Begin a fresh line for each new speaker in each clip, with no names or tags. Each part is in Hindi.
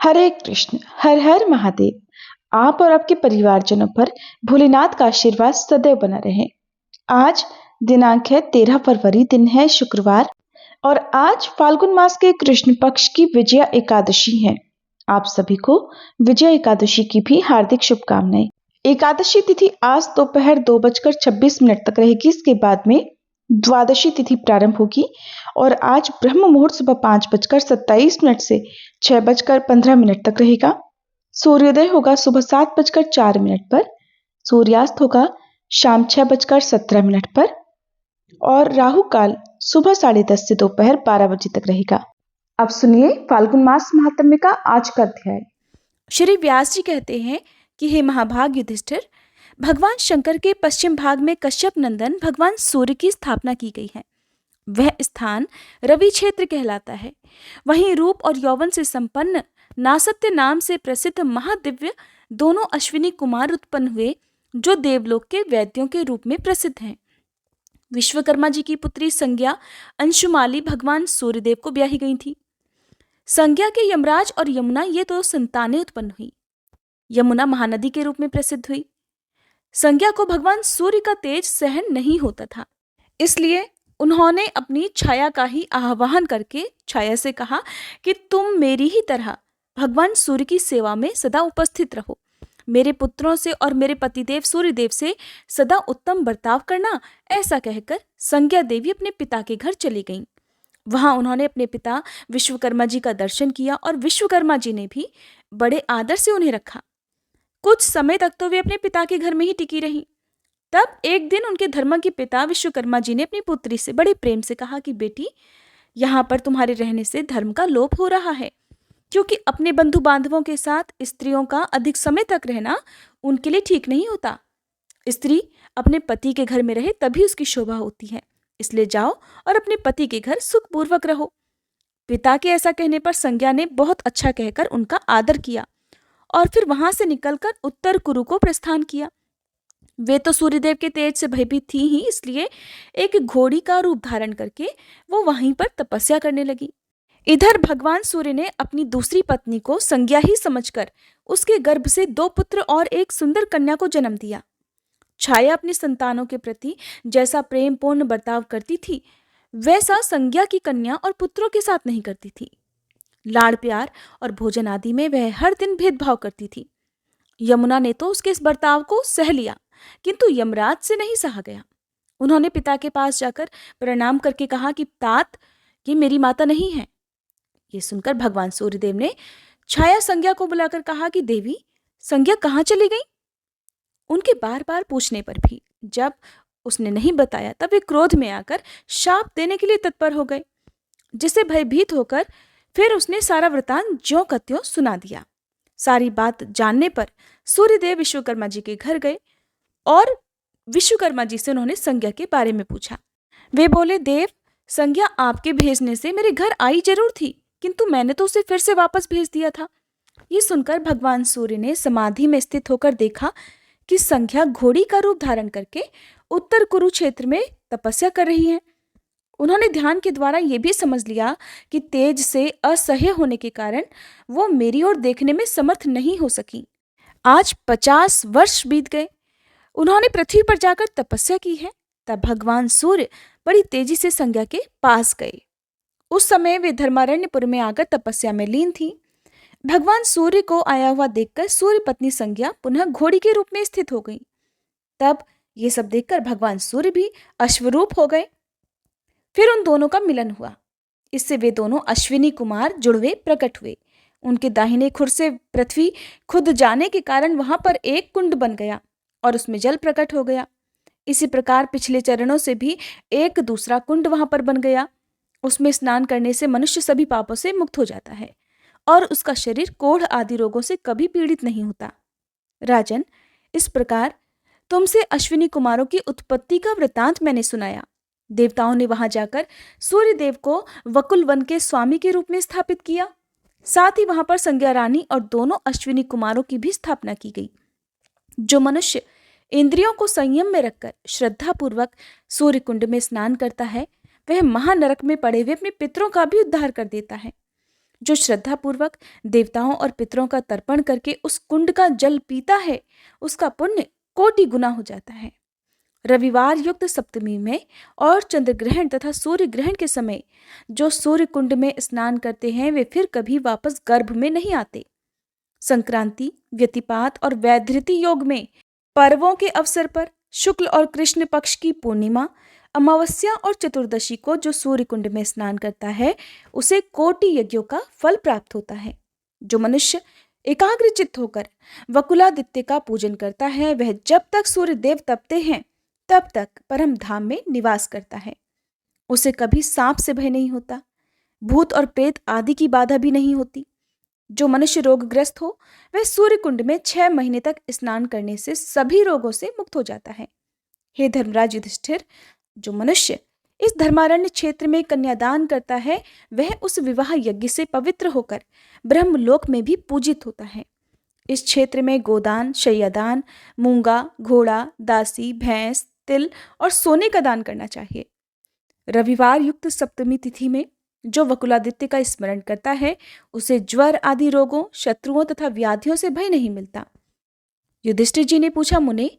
हरे कृष्ण, हर हर महादेव। आप और आपके परिवारजनों पर भोलेनाथ का आशीर्वाद सदैव बना रहे। आज दिनांक है 13 फरवरी, दिन है शुक्रवार, और आज फाल्गुन मास के कृष्ण पक्ष की विजया एकादशी है। आप सभी को विजया एकादशी की भी हार्दिक शुभकामनाएं। एकादशी तिथि आज दोपहर 2:26 तक रहेगी। इसके बाद में द्वादशी तिथि प्रारंभ होगी और आज ब्रह्म मुहूर्त सुबह 5:27 से 6:15 तक रहेगा। सूर्योदय होगा सुबह 7:04 पर, सूर्यास्त होगा शाम 6:17 पर और राहु काल सुबह 10:30 से दोपहर 12 बजे तक रहेगा। अब सुनिए फाल्गुन मास महात्म्य का आज का अध्याय।
श्री व्यास जी कहते हैं कि हे महाभाग युधिष्ठिर, भगवान शंकर के पश्चिम भाग में कश्यप नंदन भगवान सूर्य की स्थापना की गई है। वह स्थान रवि क्षेत्र कहलाता है। वहीं रूप और यौवन से संपन्न नासत्य नाम से प्रसिद्ध महादिव्य दोनों अश्विनी कुमार उत्पन्न हुए, जो देवलोक के वैद्यों के रूप में प्रसिद्ध हैं। विश्वकर्मा जी की पुत्री संज्ञा अंशुमाली भगवान सूर्यदेव को ब्याही गई थी। संज्ञा के यमराज और यमुना ये दो संतानें उत्पन्न हुई। यमुना महानदी के रूप में प्रसिद्ध हुई। संज्ञा को भगवान सूर्य का तेज सहन नहीं होता था, इसलिए उन्होंने अपनी छाया का ही आह्वान करके छाया से कहा कि तुम मेरी ही तरह भगवान सूर्य की सेवा में सदा उपस्थित रहो। मेरे पुत्रों से और मेरे पतिदेव सूर्यदेव से सदा उत्तम बर्ताव करना। ऐसा कहकर संज्ञा देवी अपने पिता के घर चली गईं। वहां उन्होंने अपने पिता विश्वकर्मा जी का दर्शन किया और विश्वकर्मा जी ने भी बड़े आदर से उन्हें रखा। कुछ समय तक तो वे अपने पिता के घर में ही टिकी रहीं। तब एक दिन उनके धर्म के पिता विश्वकर्मा जी ने अपनी पुत्री से बड़े प्रेम से कहा कि बेटी, यहाँ पर तुम्हारे रहने से धर्म का लोप हो रहा है, क्योंकि अपने बंधु बांधवों के साथ स्त्रियों का अधिक समय तक रहना उनके लिए ठीक नहीं होता। स्त्री अपने पति के घर में रहे तभी उसकी शोभा होती है, इसलिए जाओ और अपने पति के घर सुखपूर्वक रहो। पिता के ऐसा कहने पर संज्ञा ने बहुत अच्छा कहकर उनका आदर किया और फिर वहां से निकलकर उत्तर कुरु को प्रस्थान किया। वे तो सूर्यदेव के तेज से भयभीत थी ही, इसलिए एक घोड़ी का रूप धारण करके वो वहीं पर तपस्या करने लगी। इधर भगवान सूर्य ने अपनी दूसरी पत्नी को संज्ञा ही समझकर उसके गर्भ से 2 पुत्र और एक सुंदर कन्या को जन्म दिया। छाया अपनी संतानों के प्रति जैसा प्रेम पूर्ण बर्ताव करती थी, वैसा संज्ञा की कन्या और पुत्रों के साथ नहीं करती थी। लाड़ प्यार और भोजन आदि में वह हर दिन भेदभाव करती थी। यमुना ने तो उसके इस बर्ताव को सह लिया, किंतु यमराज से नहीं सहा गया। उन्होंने पिता के पास जाकर प्रणाम करके कहा कि तात, ये मेरी माता नहीं है। ये सुनकर भगवान सूर्यदेव ने छाया संज्ञा को बुलाकर कहा कि देवी, संज्ञा कहाँ चली गई? उनके बार बार पूछने पर भी जब उसने नहीं बताया, तब वे क्रोध में आकर शाप देने के लिए तत्पर हो गए। जिससे भयभीत होकर फिर उसने सारा वृतांत ज्यों का त्यों सुना दिया। सारी बात जानने पर सूर्यदेव विश्वकर्मा जी के घर गए और विश्वकर्मा जी से उन्होंने संज्ञा के बारे में पूछा। वे बोले, देव, संज्ञा आपके भेजने से मेरे घर आई जरूर थी, किंतु मैंने तो उसे फिर से वापस भेज दिया था। ये सुनकर भगवान सूर्य ने समाधि में स्थित होकर देखा कि संज्ञा घोड़ी का रूप धारण करके उत्तर कुरुक्षेत्र में तपस्या कर रही है। उन्होंने ध्यान के द्वारा यह भी समझ लिया कि तेज से असह्य होने के कारण वो मेरी ओर देखने में समर्थ नहीं हो सकी। आज 50 वर्ष बीत गए। उन्होंने पृथ्वी पर जाकर तपस्या की है। तब भगवान सूर्य बड़ी तेजी से संज्ञा के पास गए। उस समय वे धर्मारण्यपुर में आकर तपस्या में लीन थी। भगवान सूर्य को आया हुआ देखकर सूर्य पत्नी संज्ञा पुनः घोड़ी के रूप में स्थित हो गई। तब ये सब देखकर भगवान सूर्य भी अश्वरूप हो गए। फिर उन दोनों का मिलन हुआ। इससे वे दोनों अश्विनी कुमार जुड़वे प्रकट हुए। उनके दाहिने खुर से पृथ्वी खुद जाने के कारण वहां पर एक कुंड बन गया और उसमें जल प्रकट हो गया। इसी प्रकार पिछले चरणों से भी एक दूसरा कुंड वहां पर बन गया। उसमें स्नान करने से मनुष्य सभी पापों से मुक्त हो जाता है और उसका शरीर कोढ़ आदि रोगों से कभी पीड़ित नहीं होता। राजन, इस प्रकार तुमसे अश्विनी कुमारों की उत्पत्ति का वृतांत मैंने सुनाया। देवताओं ने वहां जाकर सूर्यदेव को वकुल वन के स्वामी के रूप में स्थापित किया। साथ ही वहां पर संज्ञा रानी और दोनों अश्विनी कुमारों की भी स्थापना की गई। जो मनुष्य इंद्रियों को संयम में रखकर श्रद्धा पूर्वक सूर्य कुंड में स्नान करता है, वह महानरक में पड़े हुए अपने पितरों का भी उद्धार कर देता है। जो श्रद्धापूर्वक देवताओं और पितरों का तर्पण करके उस कुंड का जल पीता है, उसका पुण्य कोटि गुना हो जाता है। रविवार युक्त सप्तमी में और चंद्र ग्रहण तथा सूर्य ग्रहण के समय जो सूर्य कुंड में स्नान करते हैं वे फिर कभी वापस गर्भ में नहीं आते। संक्रांति, व्यतिपात और वैधृति योग में पर्वों के अवसर पर शुक्ल और कृष्ण पक्ष की पूर्णिमा, अमावस्या और चतुर्दशी को जो सूर्य कुंड में स्नान करता है उसे कोटि यज्ञों का फल प्राप्त होता है। जो मनुष्य एकाग्रचित्त होकर वकुलादित्य का पूजन करता है वह जब तक सूर्य देव तपते हैं तब तक परम धाम में निवास करता है। उसे कभी सांप से भय नहीं होता, भूत और प्रेत आदि की बाधा भी नहीं होती। जो मनुष्य रोगग्रस्त हो वह सूर्य कुंड में 6 महीने तक स्नान करने से सभी रोगों से मुक्त हो जाता है। हे धर्मराज युधिष्ठिर, जो मनुष्य इस धर्मारण्य क्षेत्र में कन्यादान करता है वह उस विवाह यज्ञ से पवित्र होकर ब्रह्मलोक में भी पूजित होता है। इस क्षेत्र में गोदान, शय्यादान, मूंगा, घोड़ा, दासी, भैंस, तिल और सोने का दान करना चाहिए। रविवार युक्त सप्तमी तिथि में जो वकुलादित्य का स्मरण करता है उसे ज्वर आदि रोगों, शत्रुओं तथा व्याधियों से भय नहीं मिलता। युधिष्ठिर जी ने पूछा, मुने,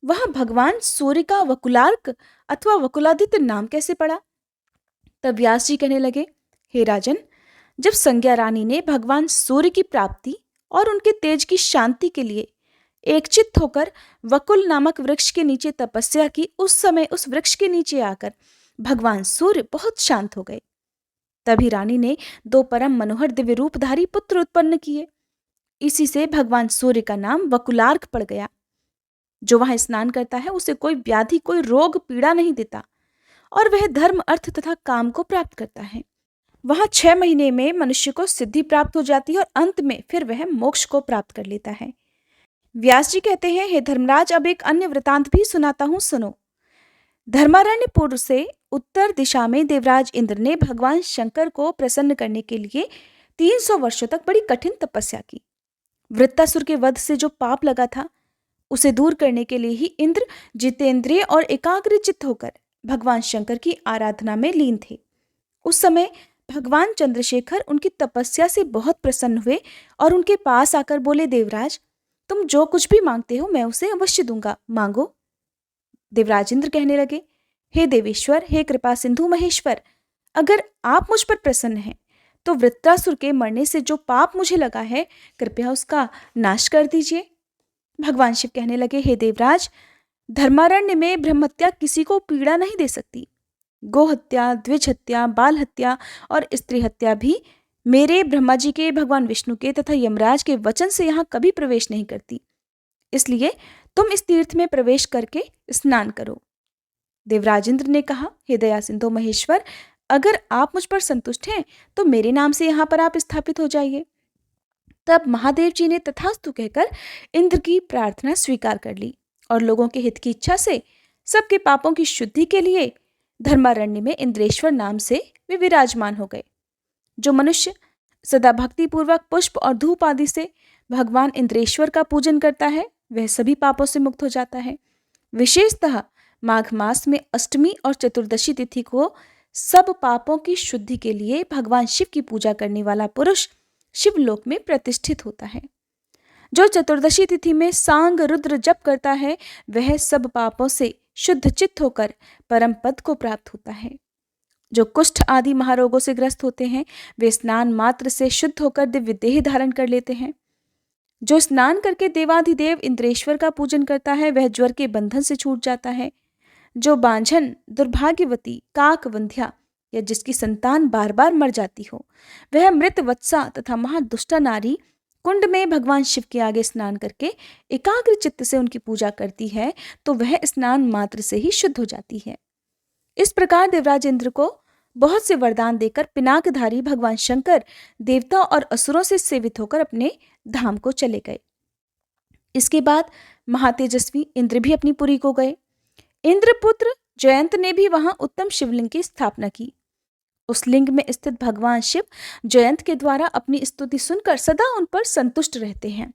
वह भगवान सूर्य का वकुलार्क अथवा वकुलादित्य नाम कैसे पड़ा? तब व्यास जी कहने लगे, हे राजन, जब संज्ञा रानी ने भगवान सूर्य की प्राप्ति और उनके तेज की शांति के लिए एकचित्त होकर वकुल नामक वृक्ष के नीचे तपस्या की, उस समय उस वृक्ष के नीचे आकर भगवान सूर्य बहुत शांत हो गए। तभी रानी ने 2 परम मनोहर दिव्य रूपधारी पुत्र उत्पन्न किए। इसी से भगवान सूर्य का नाम वकुलार्क पड़ गया। जो वहां स्नान करता है उसे कोई व्याधि, कोई रोग पीड़ा नहीं देता और वह धर्म, अर्थ तथा काम को प्राप्त करता है। वहां 6 महीने में मनुष्य को सिद्धि प्राप्त हो जाती है और अंत में फिर वह मोक्ष को प्राप्त कर लेता है। व्यास जी कहते हैं, हे धर्मराज, अब एक अन्य वृतांत भी सुनाता हूं, सुनो। धर्मारण्यपुर से उत्तर दिशा में देवराज इंद्र ने भगवान शंकर को प्रसन्न करने के लिए 300 वर्षों तक बड़ी कठिन तपस्या की। वृत्तासुर के वध से जो पाप लगा था उसे दूर करने के लिए ही इंद्र जितेंद्रिय और एकाग्रचित्त होकर भगवान शंकर की आराधना में लीन थे। उस समय भगवान चंद्रशेखर उनकी तपस्या से बहुत प्रसन्न हुए और उनके पास आकर बोले, देवराज, तुम जो कुछ भी मांगते हो मैं उसे अवश्य दूंगा, मांगो। देवराज इंद्र कहने लगे, हे देवेश्वर, हे कृपा सिंधु महेश्वर, अगर आप मुझ पर प्रसन्न हैं तो वृत्रासुर के मरने से जो पाप मुझे लगा है कृपया उसका नाश कर दीजिए। भगवान शिव कहने लगे, हे देवराज, धर्मारण्य में ब्रह्महत्या किसी को पीड़ा नहीं दे सकती। गोहत्या, द्विज हत्या, बाल हत्या और स्त्री हत्या भी मेरे, ब्रह्मा जी के, भगवान विष्णु के तथा यमराज के वचन से यहाँ कभी प्रवेश नहीं करती। इसलिए तुम इस तीर्थ में प्रवेश करके स्नान करो। देवराज इंद्र ने कहा, हे दया सिंधु महेश्वर, अगर आप मुझ पर संतुष्ट हैं तो मेरे नाम से यहाँ पर आप स्थापित हो जाइए। तब महादेव जी ने तथास्तु कहकर इंद्र की प्रार्थना स्वीकार कर ली और लोगों के हित की इच्छा से सबके पापों की शुद्धि के लिए धर्मारण्य में इंद्रेश्वर नाम से वे विराजमान हो गए। जो मनुष्य सदा भक्ति पूर्वक पुष्प और धूप आदि से भगवान इंद्रेश्वर का पूजन करता है वह सभी पापों से मुक्त हो जाता है। विशेषतः माघ मास में अष्टमी और चतुर्दशी तिथि को सब पापों की शुद्धि के लिए भगवान शिव की पूजा करने वाला पुरुष शिवलोक में प्रतिष्ठित होता है। जो चतुर्दशी तिथि में सांग रुद्र जप करता है वह सब पापों से शुद्ध चित्त होकर परम पद को प्राप्त होता है। जो कुष्ठ आदि महारोगों से ग्रस्त होते हैं वे स्नान मात्र से शुद्ध होकर दिव्य देह धारण कर लेते हैं। जो स्नान करके देवाधिदेव इंद्रेश्वर का पूजन करता है वह ज्वर के बंधन से छूट जाता है। जो बांझन, दुर्भाग्यवती, काकवंध्या या जिसकी संतान बार बार मर जाती हो वह मृत वत्सा तथा महादुष्टा नारी कुंड में भगवान शिव के आगे स्नान करके एकाग्र चित्त से उनकी पूजा करती है तो वह स्नान मात्र से ही शुद्ध हो जाती है। इस प्रकार देवराज इंद्र को बहुत से वरदान देकर पिनाकधारी भगवान शंकर देवता और असुरों से सेवित होकर अपने धाम को चले गए। इसके बाद महातेजस्वी इंद्र भी अपनी पुरी को गए। इंद्रपुत्र जयंत ने भी वहां उत्तम शिवलिंग की स्थापना की। उस लिंग में स्थित भगवान शिव जयंत के द्वारा अपनी स्तुति सुनकर सदा उन पर संतुष्ट रहते हैं।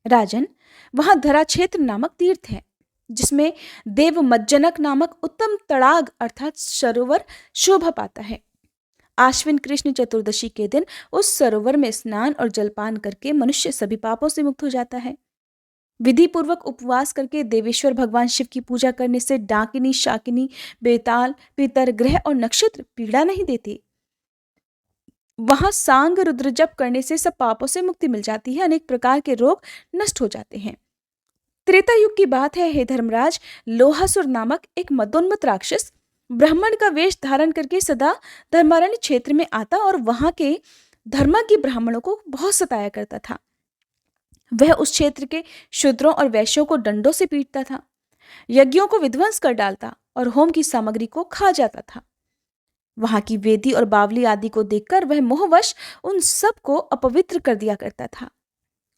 राजन, वहां धरा क्षेत्र नामक तीर्थ है जिसमें देव मज्जनक नामक उत्तम तड़ाग अर्थात सरोवर शोभा पाता है। आश्विन कृष्ण चतुर्दशी के दिन उस सरोवर में स्नान और जलपान करके मनुष्य सभी पापों से मुक्त हो जाता है। विधि पूर्वक उपवास करके देवेश्वर भगवान शिव की पूजा करने से डाकिनी, शाकिनी, बेताल, पितर, ग्रह और नक्षत्र पीड़ा नहीं देते। वहां सांग रुद्र जप करने से सब पापों से मुक्ति मिल जाती है, अनेक प्रकार के रोग नष्ट हो जाते हैं। त्रेता युग की बात है, हे धर्मराज, लोहासुर नामक एक मदोन्मत्त राक्षस ब्राह्मण का वेश धारण करके सदा धर्मारण्य क्षेत्र में आता और वहां के धर्मज्ञ ब्राह्मणों को बहुत सताया करता था। वह उस क्षेत्र के शूद्रों और वैश्यों को डंडों से पीटता था, यज्ञों को विध्वंस कर डालता और होम की सामग्री को खा जाता था। वहां की वेदी और बावली आदि को देखकर वह मोहवश उन सब को अपवित्र कर दिया करता था।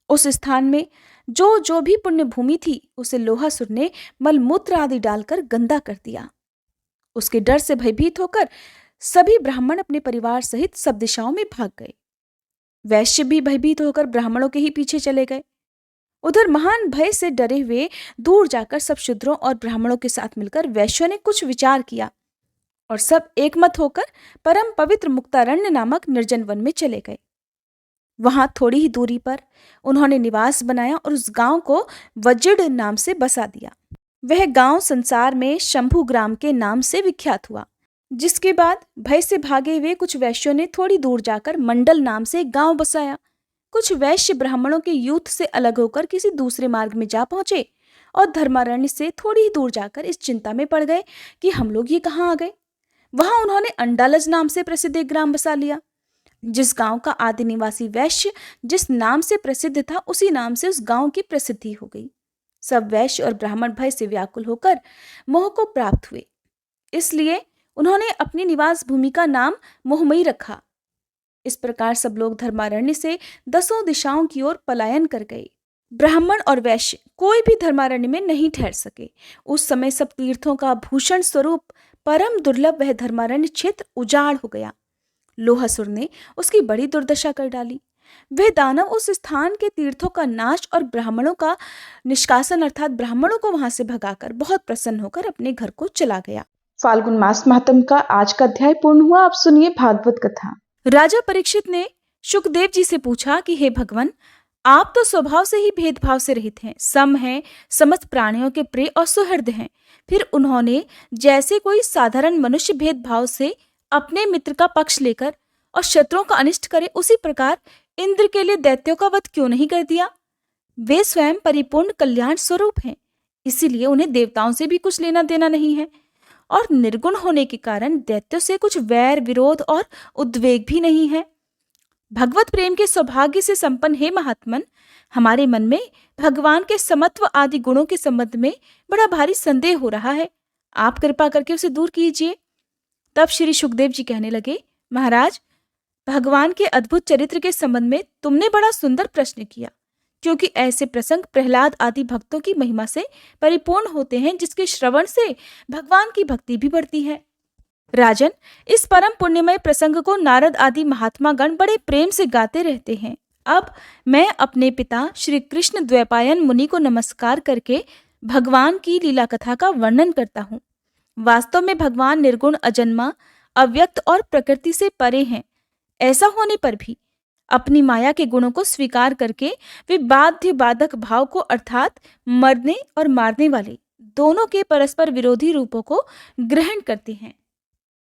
उस स्थान में जो जो भी पुण्य भूमि थी उसे लोहासुर ने मलमूत्र आदि डालकर गंदा कर दिया। उसके डर से भयभीत होकर सभी ब्राह्मण अपने परिवार सहित सब दिशाओं में भाग गए। वैश्य भी भयभीत होकर ब्राह्मणों के ही पीछे चले गए। उधर महान भय से डरे हुए दूर जाकर सब शूद्रों और ब्राह्मणों के साथ मिलकर वैश्यों ने कुछ विचार किया और सब एकमत होकर परम पवित्र मुक्तारण्य नामक निर्जन वन में चले गए। वहां थोड़ी ही दूरी पर उन्होंने निवास बनाया और उस गांव को वज्र नाम से बसा दिया। वह गांव संसार में शंभु ग्राम के नाम से विख्यात हुआ। जिसके बाद भय से भागे हुए कुछ वैश्यों ने थोड़ी दूर जाकर मंडल नाम से एक गांव बसाया। कुछ वैश्य ब्राह्मणों के यूथ से अलग होकर किसी दूसरे मार्ग में जा पहुंचे और धर्मारण्य से थोड़ी ही दूर जाकर इस चिंता में पड़ गए कि हम लोग ये कहाँ आ गए। वहां उन्होंने अंडालज नाम से प्रसिद्ध एक ग्राम बसा लिया। जिस गांव का आदि निवासी वैश्य जिस नाम से प्रसिद्ध था उसी नाम से उस गांव की प्रसिद्धि हो गई। सब वैश्य और ब्राह्मण भय से व्याकुल होकर मोह को प्राप्त हुए, इसलिए उन्होंने अपनी निवास भूमि का नाम मोहमयी रखा। इस प्रकार सब लोग धर्मारण्य से 10 दिशाओं की ओर पलायन कर गए। ब्राह्मण और वैश्य कोई भी धर्मारण्य में नहीं ठहर सके। उस समय सब तीर्थों का भूषण स्वरूप परम दुर्लभ वह धर्मारण्य क्षेत्र उजाड़ हो गया। लोहासुर ने उसकी बड़ी दुर्दशा कर डाली। वह दानव उस स्थान के तीर्थों का नाश और ब्राह्मणों का निष्कासन अर्थात ब्राह्मणों को वहां से भगाकर बहुत प्रसन्न होकर अपने घर को चला गया।
फाल्गुन मास महात्म का आज का अध्याय पूर्ण हुआ। अब सुनिए भागवत कथा।
राजा परीक्षित ने शुकदेव जी से पूछा कि हे भगवान, आप तो स्वभाव से ही भेदभाव से रहित हैं, सम हैं, समस्त प्राणियों के प्रिय और सुहृद हैं। फिर उन्होंने जैसे कोई साधारण मनुष्य भेदभाव से अपने मित्र का पक्ष लेकर और शत्रुओं का अनिष्ट करे, उसी प्रकार इंद्र के लिए दैत्यों का वध क्यों नहीं कर दिया। वे स्वयं परिपूर्ण कल्याण स्वरूप हैं, इसीलिए उन्हें देवताओं से भी कुछ लेना देना नहीं है और निर्गुण होने के कारण दैत्यों से कुछ वैर, विरोध और उद्वेग भी नहीं है। भगवत प्रेम के सौभाग्य से संपन्न हे महात्मन, हमारे मन में भगवान के समत्व आदि गुणों के संबंध में बड़ा भारी संदेह हो रहा है। आप कृपा करके उसे दूर कीजिए। तब श्री शुकदेव जी कहने लगे, महाराज, भगवान के अद्भुत चरित्र के संबंध में तुमने बड़ा सुंदर प्रश्न किया, क्योंकि ऐसे प्रसंग प्रहलाद आदि भक्तों की महिमा से परिपूर्ण होते हैं, जिसके श्रवण से भगवान की भक्ति भी बढ़ती है। राजन, इस परम पुण्यमय प्रसंग को नारद आदि महात्मा गण बड़े प्रेम से गाते रहते हैं। अब मैं अपने पिता श्री कृष्ण द्वैपायन मुनि को नमस्कार करके भगवान की लीला कथा का वर्णन करता हूँ। वास्तव में भगवान निर्गुण, अजन्मा, अव्यक्त और प्रकृति से परे हैं। ऐसा होने पर भी अपनी माया के गुणों को स्वीकार करके वे बाध्य बाधक भाव को अर्थात मरने और मारने वाले दोनों के परस्पर विरोधी रूपों को ग्रहण करते हैं।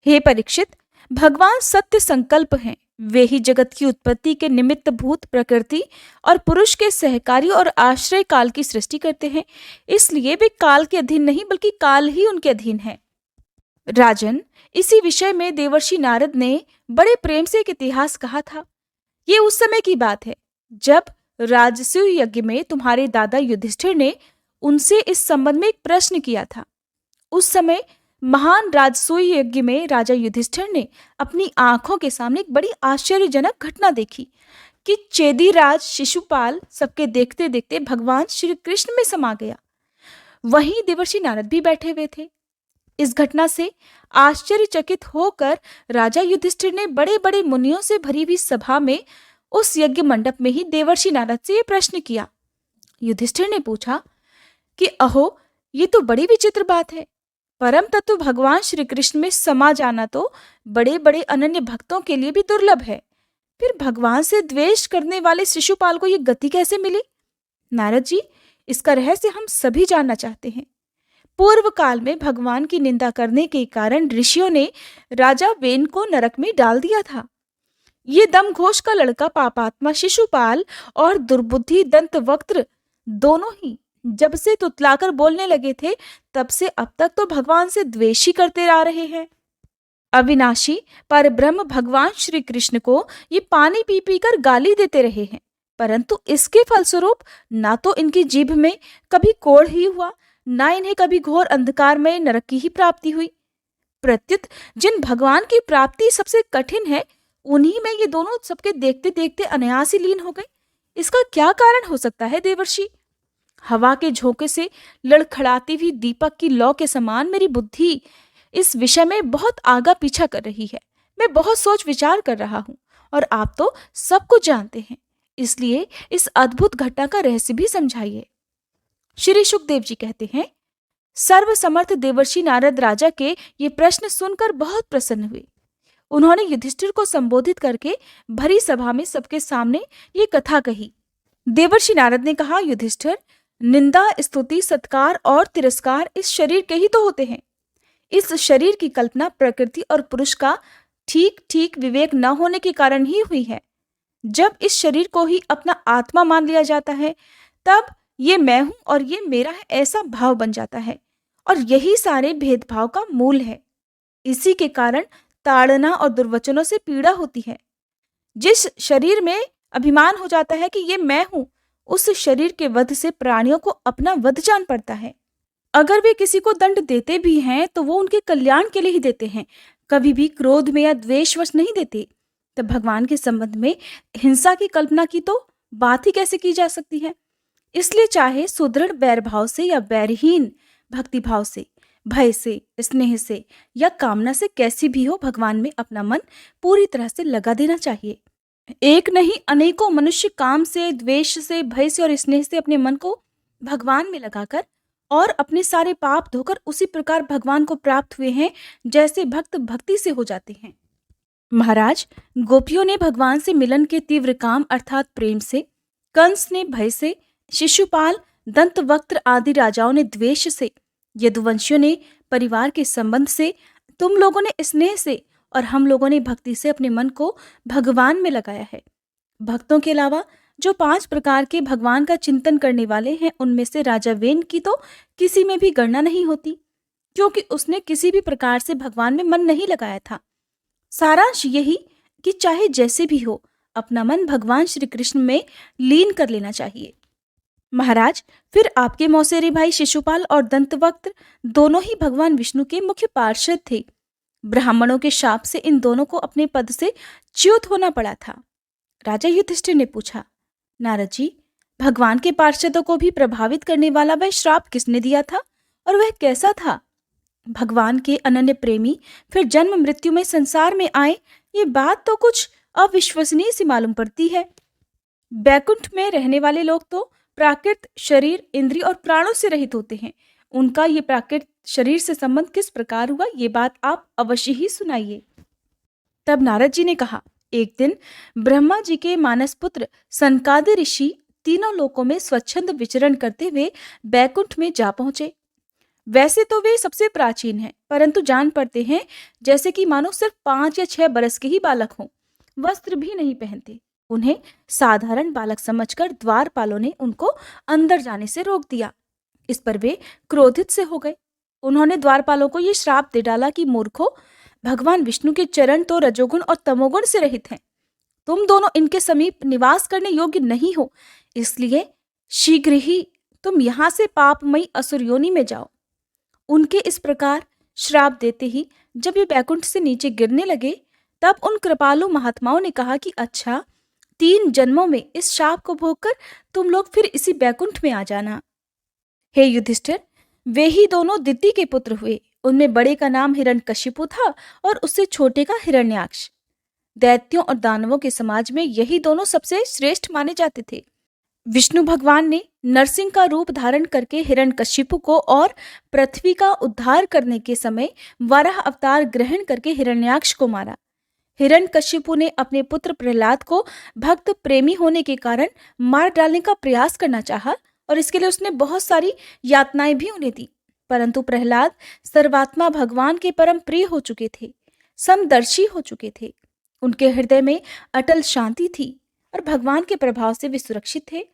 हे परीक्षित, भगवान सत्य संकल्प हैं। वे ही जगत की उत्पत्ति के निमित्त भूत प्रकृति और पुरुष के सहकारी और आश्रय काल की सृष्टि करते हैं। इसलिए वे काल के अधीन नहीं बल्कि काल ही उनके अधीन है। राजन, इसी विषय में देवर्षि नारद ने बड़े प्रेम से एक इतिहास कहा था। ये उस समय की बात है जब राजसूय यज्ञ में तुम्हारे दादा युधिष्ठिर ने उनसे इस संबंध में एक प्रश्न किया था। उस समय महान राजसूय यज्ञ में राजा युधिष्ठिर ने अपनी आंखों के सामने एक बड़ी आश्चर्यजनक घटना देखी कि चेदीराज शिशुपाल सबके देखते देखते भगवान श्री कृष्ण में समा गया। वहीं देवर्षि नारद भी बैठे हुए थे। इस घटना से आश्चर्यचकित होकर राजा युधिष्ठिर ने बड़े बड़े मुनियों से भरी हुई सभा में उस यज्ञ मंडप में ही देवर्षि नारद से यह प्रश्न किया। युधिष्ठिर ने पूछा कि अहो, ये तो बड़ी विचित्र बात है। परम तत्व भगवान श्री कृष्ण में समा जाना तो बड़े बड़े अनन्य भक्तों के लिए भी दुर्लभ है। फिर भगवान से द्वेष करने वाले शिशुपाल को ये गति कैसे मिली? नारद जी, इसका रहस्य हम सभी जानना चाहते हैं। पूर्व काल में भगवान की निंदा करने के कारण ऋषियों ने राजा वेन को नरक में डाल दिया था। ये दमघोष का लड़का पापात्मा शिशुपाल और दुर्बुद्धि दंतवक्त्र दोनों ही जब से तुतलाकर बोलने लगे थे, तब से अब तक तो भगवान से द्वेष ही करते आ रहे हैं। अविनाशी परब्रह्म भगवान श्री कृष्ण को ये पानी पी पी कर गाली देते रहे हैं, परंतु इसके फलस्वरूप ना तो इनकी जीभ में कभी कोढ़ ही हुआ, ना इन्हें कभी घोर अंधकार में नरक की ही प्राप्ति हुई। प्रत्युत जिन भगवान की प्राप्ति सबसे कठिन है, उन्हीं में ये दोनों सबके देखते देखते अनायास ही लीन हो गए। इसका क्या कारण हो सकता है देवर्षि? हवा के झोंके से लड़खड़ाती हुई दीपक की लौ के समान मेरी बुद्धि इस विषय में बहुत आगा पीछा कर रही है। मैं बहुत सोच विचार कर रहा हूँ और आप तो सब कुछ जानते हैं, इसलिए इस अद्भुत घटना का रहस्य भी समझाइए। श्री सुखदेव जी कहते हैं, सर्वसमर्थ देवर्षि नारद राजा के ये प्रश्न सुनकर बहुत प्रसन्न हुए। उन्होंने युधिष्ठिर को संबोधित करके भरी सभा में सबके सामने ये कथा कही। देवर्षि नारद ने कहा, युधिष्ठिर, निंदा, स्तुति, सत्कार और तिरस्कार इस शरीर के ही तो होते हैं। इस शरीर की कल्पना प्रकृति और पुरुष का ठीक ठीक विवेक न होने के कारण ही हुई है। जब इस शरीर को ही अपना आत्मा मान लिया जाता है, तब ये मैं हूं और ये मेरा है ऐसा भाव बन जाता है, और यही सारे भेदभाव का मूल है। इसी के कारण ताड़ना और दुर्वचनों से पीड़ा होती है। जिस शरीर में अभिमान हो जाता है कि ये मैं हूं, उस शरीर के वध से प्राणियों को अपना वध जान पड़ता है। अगर वे किसी को दंड देते भी हैं तो वो उनके कल्याण के लिए ही देते हैं, कभी भी क्रोध में या द्वेषवश नहीं देते। तब भगवान के संबंध में हिंसा की कल्पना की तो बात ही कैसे की जा सकती है? इसलिए चाहे सुदृढ़ बैर भाव से या बैरहीन भक्ति भाव से, भय से, स्नेह से या कामना से कैसी भी हो, भगवान में अपना मन पूरी तरह से लगा देना चाहिए। एक नहीं अनेकों मनुष्य काम से, द्वेष से, भय से और स्नेह से अपने मन को भगवान में लगाकर और अपने सारे पाप धोकर उसी प्रकार भगवान को प्राप्त हुए हैं जैसे भक्त भक्ति से हो जाते हैं। महाराज, गोपियों ने भगवान से मिलन के तीव्र काम अर्थात प्रेम से, कंस ने भय से, शिशुपाल, दंतवक्त्र आदि राजाओं ने द्वेष से, यदुवंशियों ने परिवार के संबंध से, तुम लोगों ने स्नेह से और हम लोगों ने भक्ति से अपने मन को भगवान में लगाया है। भक्तों के अलावा जो 5 प्रकार के भगवान का चिंतन करने वाले हैं, उनमें से राजा वेन की तो किसी में भी गणना नहीं होती, क्योंकि उसने किसी भी प्रकार से भगवान में मन नहीं लगाया था। सारांश यही कि चाहे जैसे भी हो, अपना मन भगवान श्री कृष्ण में लीन कर लेना चाहिए। महाराज, फिर आपके मौसेरे भाई शिशुपाल और दंतवक्त्र दोनों ही भगवान विष्णु के मुख्य पार्षद थे। ब्राह्मणों के शाप से इन दोनों को अपने पद से च्युत होना पड़ा था। राजा युधिष्ठिर ने पूछा, नारद जी, भगवान के पार्षदों को भी प्रभावित करने वाला वह श्राप किसने दिया था और वह कैसा था? भगवान के अनन्य प्रेमी फिर जन्म मृत्यु में संसार में आए, ये बात तो कुछ अविश्वसनीय सी मालूम पड़ती है। बैकुंठ में रहने वाले लोग तो प्राकृत शरीर, इंद्रिय और प्राणों से रहित होते हैं। उनका ये प्राकृत शरीर से संबंध किस प्रकार हुआ, ये बात आप अवश्य ही सुनाइए। तब नारद जी ने कहा, एक दिन ब्रह्मा जी के मानस पुत्र सनकादि ऋषि तीनों लोकों में स्वच्छंद विचरण करते हुए बैकुंठ में जा पहुंचे। वैसे तो वे सबसे प्राचीन हैं, परंतु जान पड़ते हैं जैसे कि मानो सिर्फ 5 या 6 बरस के ही बालक हों। वस्त्र भी नहीं पहनते। उन्हें साधारण बालक समझकर द्वारपालों ने उनको अंदर जाने से रोक दिया। इस पर वे क्रोधित से हो गए। उन्होंने द्वारपालों को ये श्राप दे डाला कि मूर्खो, भगवान विष्णु के चरण तो रजोगुण और तमोगुण से रहित हैं। तुम दोनों इनके समीप निवास करने योग्य नहीं हो, इसलिए शीघ्र ही तुम यहाँ से पापमयी असुर योनि में जाओ। उनके इस प्रकार श्राप देते ही जब ये बैकुंठ से नीचे गिरने लगे, तब उन कृपालु महात्माओं ने कहा कि अच्छा, 3 जन्मों में इस शाप को भोगकर तुम लोग फिर इसी बैकुंठ में आ जाना। हे युधिष्ठिर, वे ही दोनों दिति के पुत्र हुए। उनमें बड़े का नाम हिरण्यकशिपु था और उससे छोटे का हिरण्याक्ष। दैत्यों और दानवों के समाज में यही दोनों सबसे श्रेष्ठ माने जाते थे। विष्णु भगवान ने नरसिंह का रूप धारण करके हिरण्यकशिपु को और पृथ्वी का उद्धार करने के समय वराह अवतार ग्रहण करके हिरण्याक्ष को मारा। हिरण्यकशिपु ने अपने पुत्र प्रहलाद को भक्त प्रेमी होने के कारण मार डालने का प्रयास करना चाहा और इसके लिए उसने बहुत सारी यातनाएं भी उन्हें दी। परंतु प्रहलाद सर्वात्मा भगवान के परम प्रिय हो चुके थे, समदर्शी हो चुके थे। उनके हृदय में अटल शांति थी और भगवान के प्रभाव से वे सुरक्षित थे।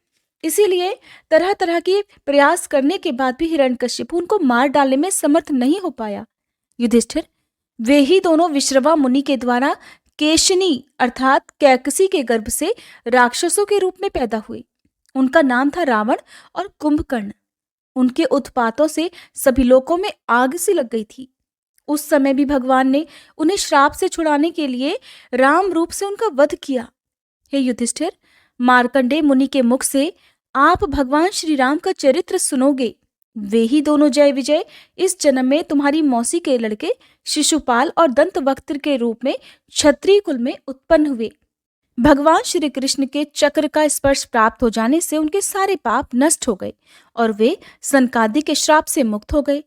इसीलिए तरह तरह के प्रयास करने के बाद भी हिरण्यकशिपु उनको मार डालने में समर्थ नहीं हो पाया। युधिष्ठिर, वे ही दोनों विश्रवा मुनि के द्वारा केशिनी अर्थात कैकसी के गर्भ से राक्षसों के रूप में पैदा हुए। उनका नाम था रावण और कुंभकर्ण। उनके उत्पातों से सभी लोकों में आग सी लग गई थी। उस समय भी भगवान ने उन्हें श्राप से छुड़ाने के लिए राम रूप से उनका वध किया। हे युधिष्ठिर, मार्कंडेय मुनि के मुख से आप भगवान श्री राम का चरित्र सुनोगे। वे ही दोनों जय विजय इस जन्म में तुम्हारी मौसी के लड़के शिशुपाल और दंतवक्त्र के रूप में क्षत्रिय कुल में उत्पन्न हुए। भगवान श्री कृष्ण के चक्र का स्पर्श प्राप्त हो जाने से उनके सारे पाप नष्ट हो गए और वे सनकादि के श्राप से मुक्त हो गए।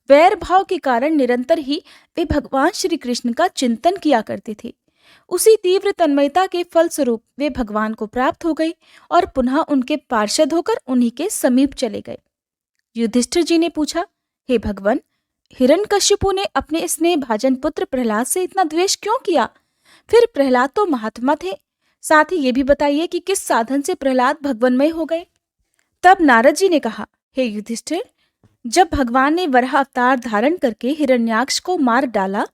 वैर भाव के कारण निरंतर ही वे भगवान श्री कृष्ण का चिंतन किया करते थे। उसी तीव्र तन्मयता के फलस्वरूप वे भगवान को प्राप्त हो गए और पुनः उनके पार्षद होकर उन्हीं के समीप चले गए। युधिष्ठिर जी ने पूछा, हे भगवान, हिरण्यकशिपु ने अपने स्नेह भाजन पुत्र प्रहलाद से इतना द्वेष क्यों किया? फिर प्रहलाद तो महात्मा थे। साथ ही ये भी बताइए कि किस साधन से प्रहलाद भगवन्मय हो गए? तब नारद जी ने कहा, हे युधिष्ठिर, जब भगवान ने वराह अवतार धारण करके हिरण्याक्ष को मार डाला,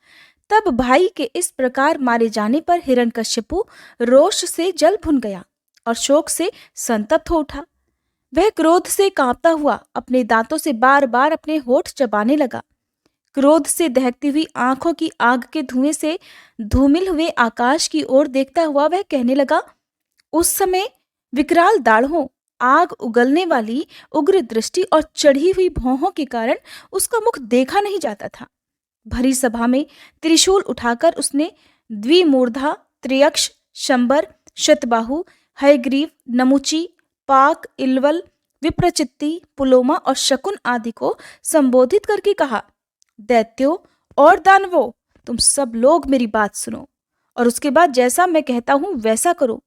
तब भाई के इस प्रकार मारे जाने पर हिरण्यकशिपु रोष से जल भुन गया और शोक से संतप्त हो उठा। वह क्रोध से कांपता हुआ अपने दांतों से बार बार अपने होठ चबाने लगा। क्रोध से दहकती हुई आंखों की आग के धुएं से धूमिल हुए आकाश की ओर देखता हुआ वह कहने लगा। उस समय विकराल दाढ़ों, आग उगलने वाली उग्र दृष्टि और चढ़ी हुई भौहों के कारण उसका मुख देखा नहीं जाता था। भरी सभा में त्रिशूल उठाकर उसने द्विमूर्धा, त्रियक्ष, शंबर, शतबाहु, हयग्रीव, नमुची, पाक, इल्वल, विप्रचित्ति, पुलोमा और शकुन आदि को संबोधित करके कहा, दैत्यों और दानवों, तुम सब लोग मेरी बात सुनो और उसके बाद जैसा मैं कहता हूं वैसा करो।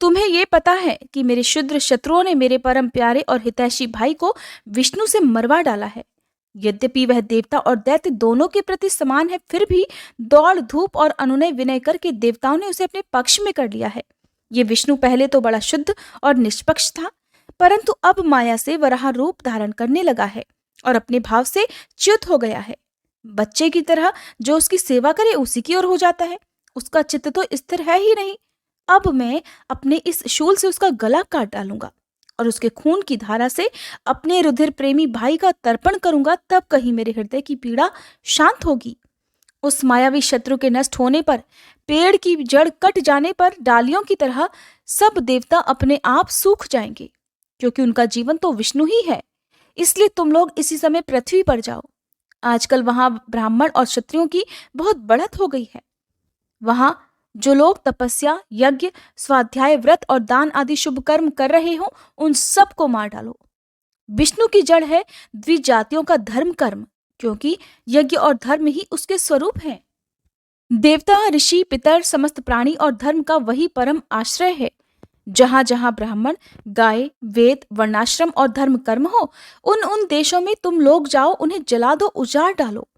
तुम्हें ये पता है कि मेरे क्षुद्र शत्रुओं ने मेरे परम प्यारे और हितैषी भाई को विष्णु से मरवा डाला है। यद्यपि वह देवता और दैत्य दोनों के प्रति समान है, फिर भी दौड़ धूप और अनुनय विनय करके देवताओं ने उसे अपने पक्ष में कर लिया है। ये विष्णु पहले तो बड़ा शुद्ध और निष्पक्ष था, परंतु अब माया से वराह रूप धारण करने लगा है और अपने भाव से च्युत हो गया है। बच्चे की तरह जो उसकी सेवा करे उसी की ओर हो जाता है। उसका चित्त तो स्थिर है ही नहीं। अब मैं अपने इस शूल से उसका गला काट डालूंगा और उसके खून की धारा से अपने रुधिर प्रेमी भाई का तर्पण करूंगा, तब कहीं मेरे हृदय की पीड़ा शांत होगी। उस मायावी शत्रु के नष्ट होने पर, पेड़ की जड़ कट जाने पर डालियों की तरह सब देवता अपने आप सूख जाएंगे, क्योंकि उनका जीवन तो विष्णु ही है। इसलिए तुम लोग इसी समय पृथ्वी पर जाओ। आजकल वहां ब्राह्मण और क्षत्रियों की बहुत बढ़त हो गई है। वहां जो लोग तपस्या, यज्ञ, स्वाध्याय, व्रत और दान आदि शुभ कर्म कर रहे हो, उन सब को मार डालो। विष्णु की जड़ है द्विजातियों का धर्म कर्म, क्योंकि यज्ञ और धर्म ही उसके स्वरूप हैं। देवता, ऋषि, पितर, समस्त प्राणी और धर्म का वही परम आश्रय है। जहां जहां ब्राह्मण, गाय, वेद, वर्णाश्रम और धर्म कर्म हो, उन उन देशों में तुम लोग जाओ, उन्हें जला दो, उजाड़ डालो।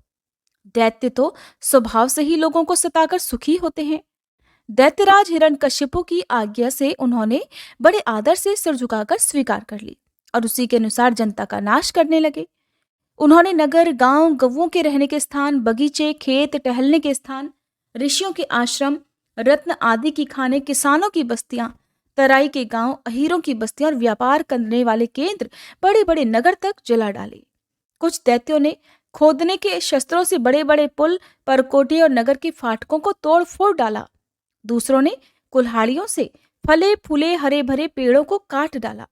दैत्य तो स्वभाव से ही लोगों को सताकर सुखी होते हैं। दैत्यराज हिरण्यकशिपु की आज्ञा से उन्होंने बड़े आदर से सिर झुकाकर स्वीकार कर ली और उसी के अनुसार जनता का नाश करने लगे। उन्होंने नगर, गांव, गौओं के रहने के स्थान, बगीचे, खेत, टहलने के स्थान, ऋषियों के आश्रम, रत्न आदि की खाने, किसानों की बस्तियां, तराई के गांव, अहीरों की बस्तियां और व्यापार करने वाले केंद्र, बड़े बड़े नगर तक जला डाले। कुछ दैत्यों ने खोदने के शस्त्रों से बड़े बड़े पुल, परकोटे और नगर के फाटकों को तोड़ फोड़ डाला। दूसरों ने कुल्हाड़ियों से फले फूले हरे भरे पेड़ों को काट डाला।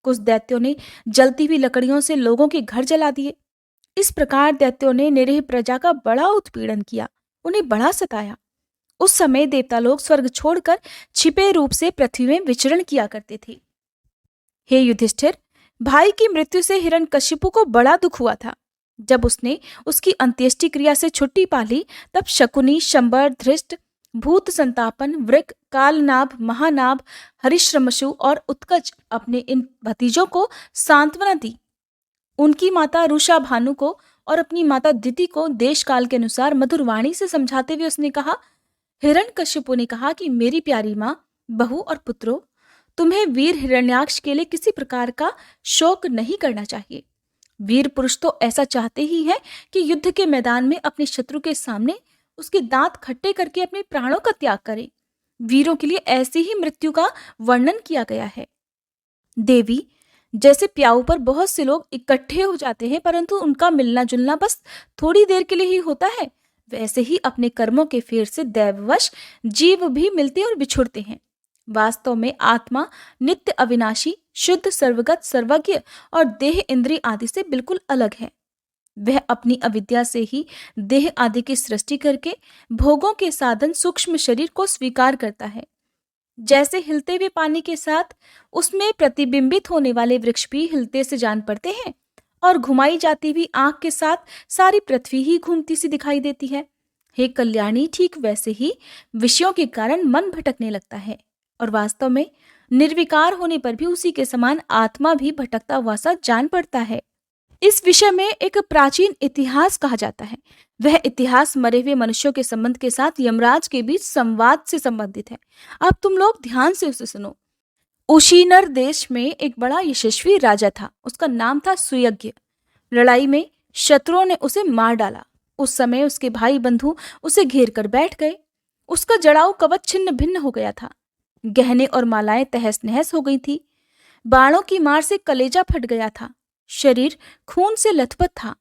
कुछ दैत्यों ने जलती हुई लकड़ियों से लोगों के घर जला दिए। इस प्रकार दैत्यों ने निरीह प्रजा का बड़ा उत्पीड़न किया, उन्हें बड़ा सताया। उस समय देवता लोग स्वर्ग छोड़कर छिपे रूप से पृथ्वी में विचरण किया करते थे। हे युधिष्ठिर, भाई की मृत्यु से हिरण्यकशिपु को बड़ा दुख हुआ था। जब उसने उसकी अंत्येष्टि क्रिया से छुट्टी पा ली, तब शकुनी, शंबर, धृष्ट, भूत संतापन, वृक, कालनाभ, महानाभ, हरिश्रमशु और उत्कच अपने इन भतीजों को सांत्वना दी। उनकी माता रुषा भानु को और अपनी माता दिति को देश काल के अनुसार मधुर वाणी से समझाते हुए उसने कहा, हिरण्यकशिपु ने कहा कि मेरी प्यारी माँ, बहू और पुत्रों, तुम्हें वीर हिरण्याक्ष के लिए किसी प्रकार का शोक नहीं करना चाहिए। वीर पुरुष तो ऐसा चाहते ही है कि युद्ध के मैदान में अपने शत्रु के सामने उसके दांत खट्टे करके अपने प्राणों का त्याग करे। वीरों के लिए ऐसी ही मृत्यु का वर्णन किया गया है। देवी, जैसे प्याऊ पर बहुत से लोग इकट्ठे हो जाते हैं परंतु उनका मिलना जुलना बस थोड़ी देर के लिए ही होता है, वैसे ही अपने कर्मों के फेर से दैववश जीव भी मिलते और बिछुड़ते हैं। वास्तव में आत्मा नित्य अविनाशी, शुद्ध, सर्वगत, सर्वज्ञ और देह इंद्रिय आदि से बिल्कुल अलग है। वह अपनी अविद्या से ही देह आदि की सृष्टि करके भोगों के साधन सूक्ष्म शरीर को स्वीकार करता है। जैसे हिलते हुए पानी के साथ उसमें प्रतिबिंबित होने वाले वृक्ष भी हिलते से जान पड़ते हैं और घुमाई जाती हुई आंख के साथ सारी पृथ्वी ही घूमती सी दिखाई देती है। हे कल्याणी, ठीक वैसे ही विषयों के कारण मन भटकने लगता है और वास्तव में निर्विकार होने पर भी उसी के समान आत्मा भी भटकता हुआ सा जान पड़ता है। इस विषय में एक प्राचीन इतिहास कहा जाता है। वह इतिहास मरे हुए मनुष्यों के संबंध के साथ यमराज के बीच संवाद से संबंधित है। अब तुम लोग ध्यान से उसे सुनो। उशीनर देश में एक बड़ा यशस्वी राजा था। उसका नाम था सुयज्ञ। लड़ाई में शत्रुओं ने उसे मार डाला। उस समय उसके भाई बंधु उसे घेर कर बैठ गए। उसका जड़ाऊ कवच छिन्न भिन्न हो गया था। गहने और मालाएं तहस नहस हो गई थी। बाणों की मार से कलेजा फट गया था। शरीर खून से लथपथ था।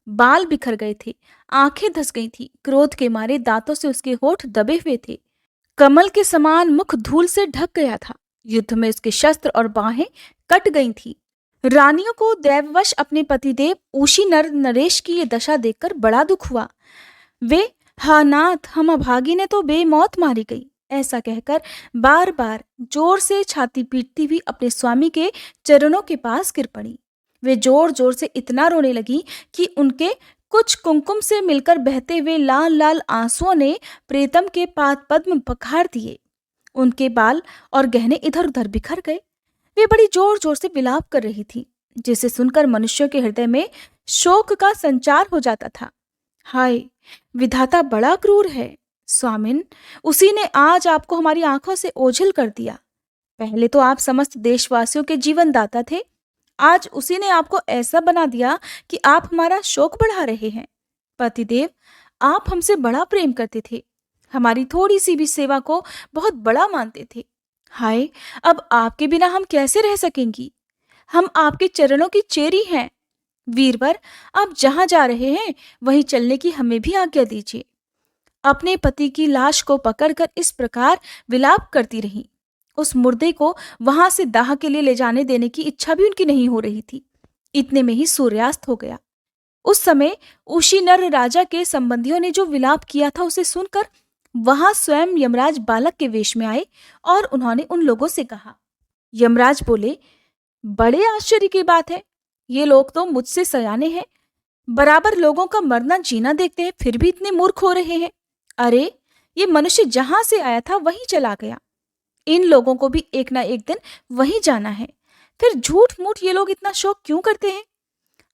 बाल बिखर गए थे। आंखें धस गई थी। क्रोध के मारे दांतों से उसके होठ दबे हुए थे। कमल के समान मुख धूल से ढक गया था। युद्ध में उसके शस्त्र और बाहें कट गई थी। रानियों को दैववश अपने पतिदेव उशीनर नरेश की ये दशा देखकर बड़ा दुख हुआ। वे, हा नाथ, हम अभागी ने तो बेमौत मारी गई, ऐसा कहकर बार बार जोर से छाती पीटती हुई अपने स्वामी के चरणों के पास गिर पड़ी। वे जोर जोर से इतना रोने लगी कि उनके कुछ कुमकुम से मिलकर बहते हुए लाल लाल आंसुओं ने प्रीतम के पाद पद्म पखार दिए। उनके बाल और गहने इधर उधर बिखर गए। वे बड़ी जोर जोर से विलाप कर रही थी, जिसे सुनकर मनुष्यों के हृदय में शोक का संचार हो जाता था। हाय, विधाता बड़ा क्रूर है। स्वामिन, उसी ने आज आपको हमारी आंखों से ओझल कर दिया। पहले तो आप समस्त देशवासियों के जीवन दाता थे, आज उसी ने आपको ऐसा बना दिया कि आप हमारा शोक बढ़ा रहे हैं। पतिदेव, आप हमसे बड़ा प्रेम करते थे, हमारी थोड़ी सी भी सेवा को बहुत बड़ा मानते थे। हाय, अब आपके बिना हम कैसे रह सकेंगी? हम आपके चरणों की चेरी हैं। वीरवर, आप जहां जा रहे हैं वहीं चलने की हमें भी आज्ञा दीजिए। अपने पति की लाश को पकड़कर इस प्रकार विलाप करती रही। उस मुर्दे को वहां से दाह के लिए ले जाने देने की इच्छा भी उनकी नहीं हो रही थी। इतने में ही सूर्यास्त हो गया। उस समय उशीनर राजा के संबंधियों ने जो विलाप किया था उसे सुनकर वहां स्वयं यमराज बालक के वेश में आए और उन्होंने उन लोगों से कहा। यमराज बोले, बड़े आश्चर्य की बात है, ये लोग तो मुझसे सयाने हैं, बराबर लोगों का मरना जीना देखते हैं, फिर भी इतने मूर्ख हो रहे हैं। अरे, ये मनुष्य जहां से आया था वहीं चला गया। इन लोगों को भी एक ना एक दिन वहीं जाना है। फिर झूठ मूठ ये लोग इतना शोक क्यों करते हैं?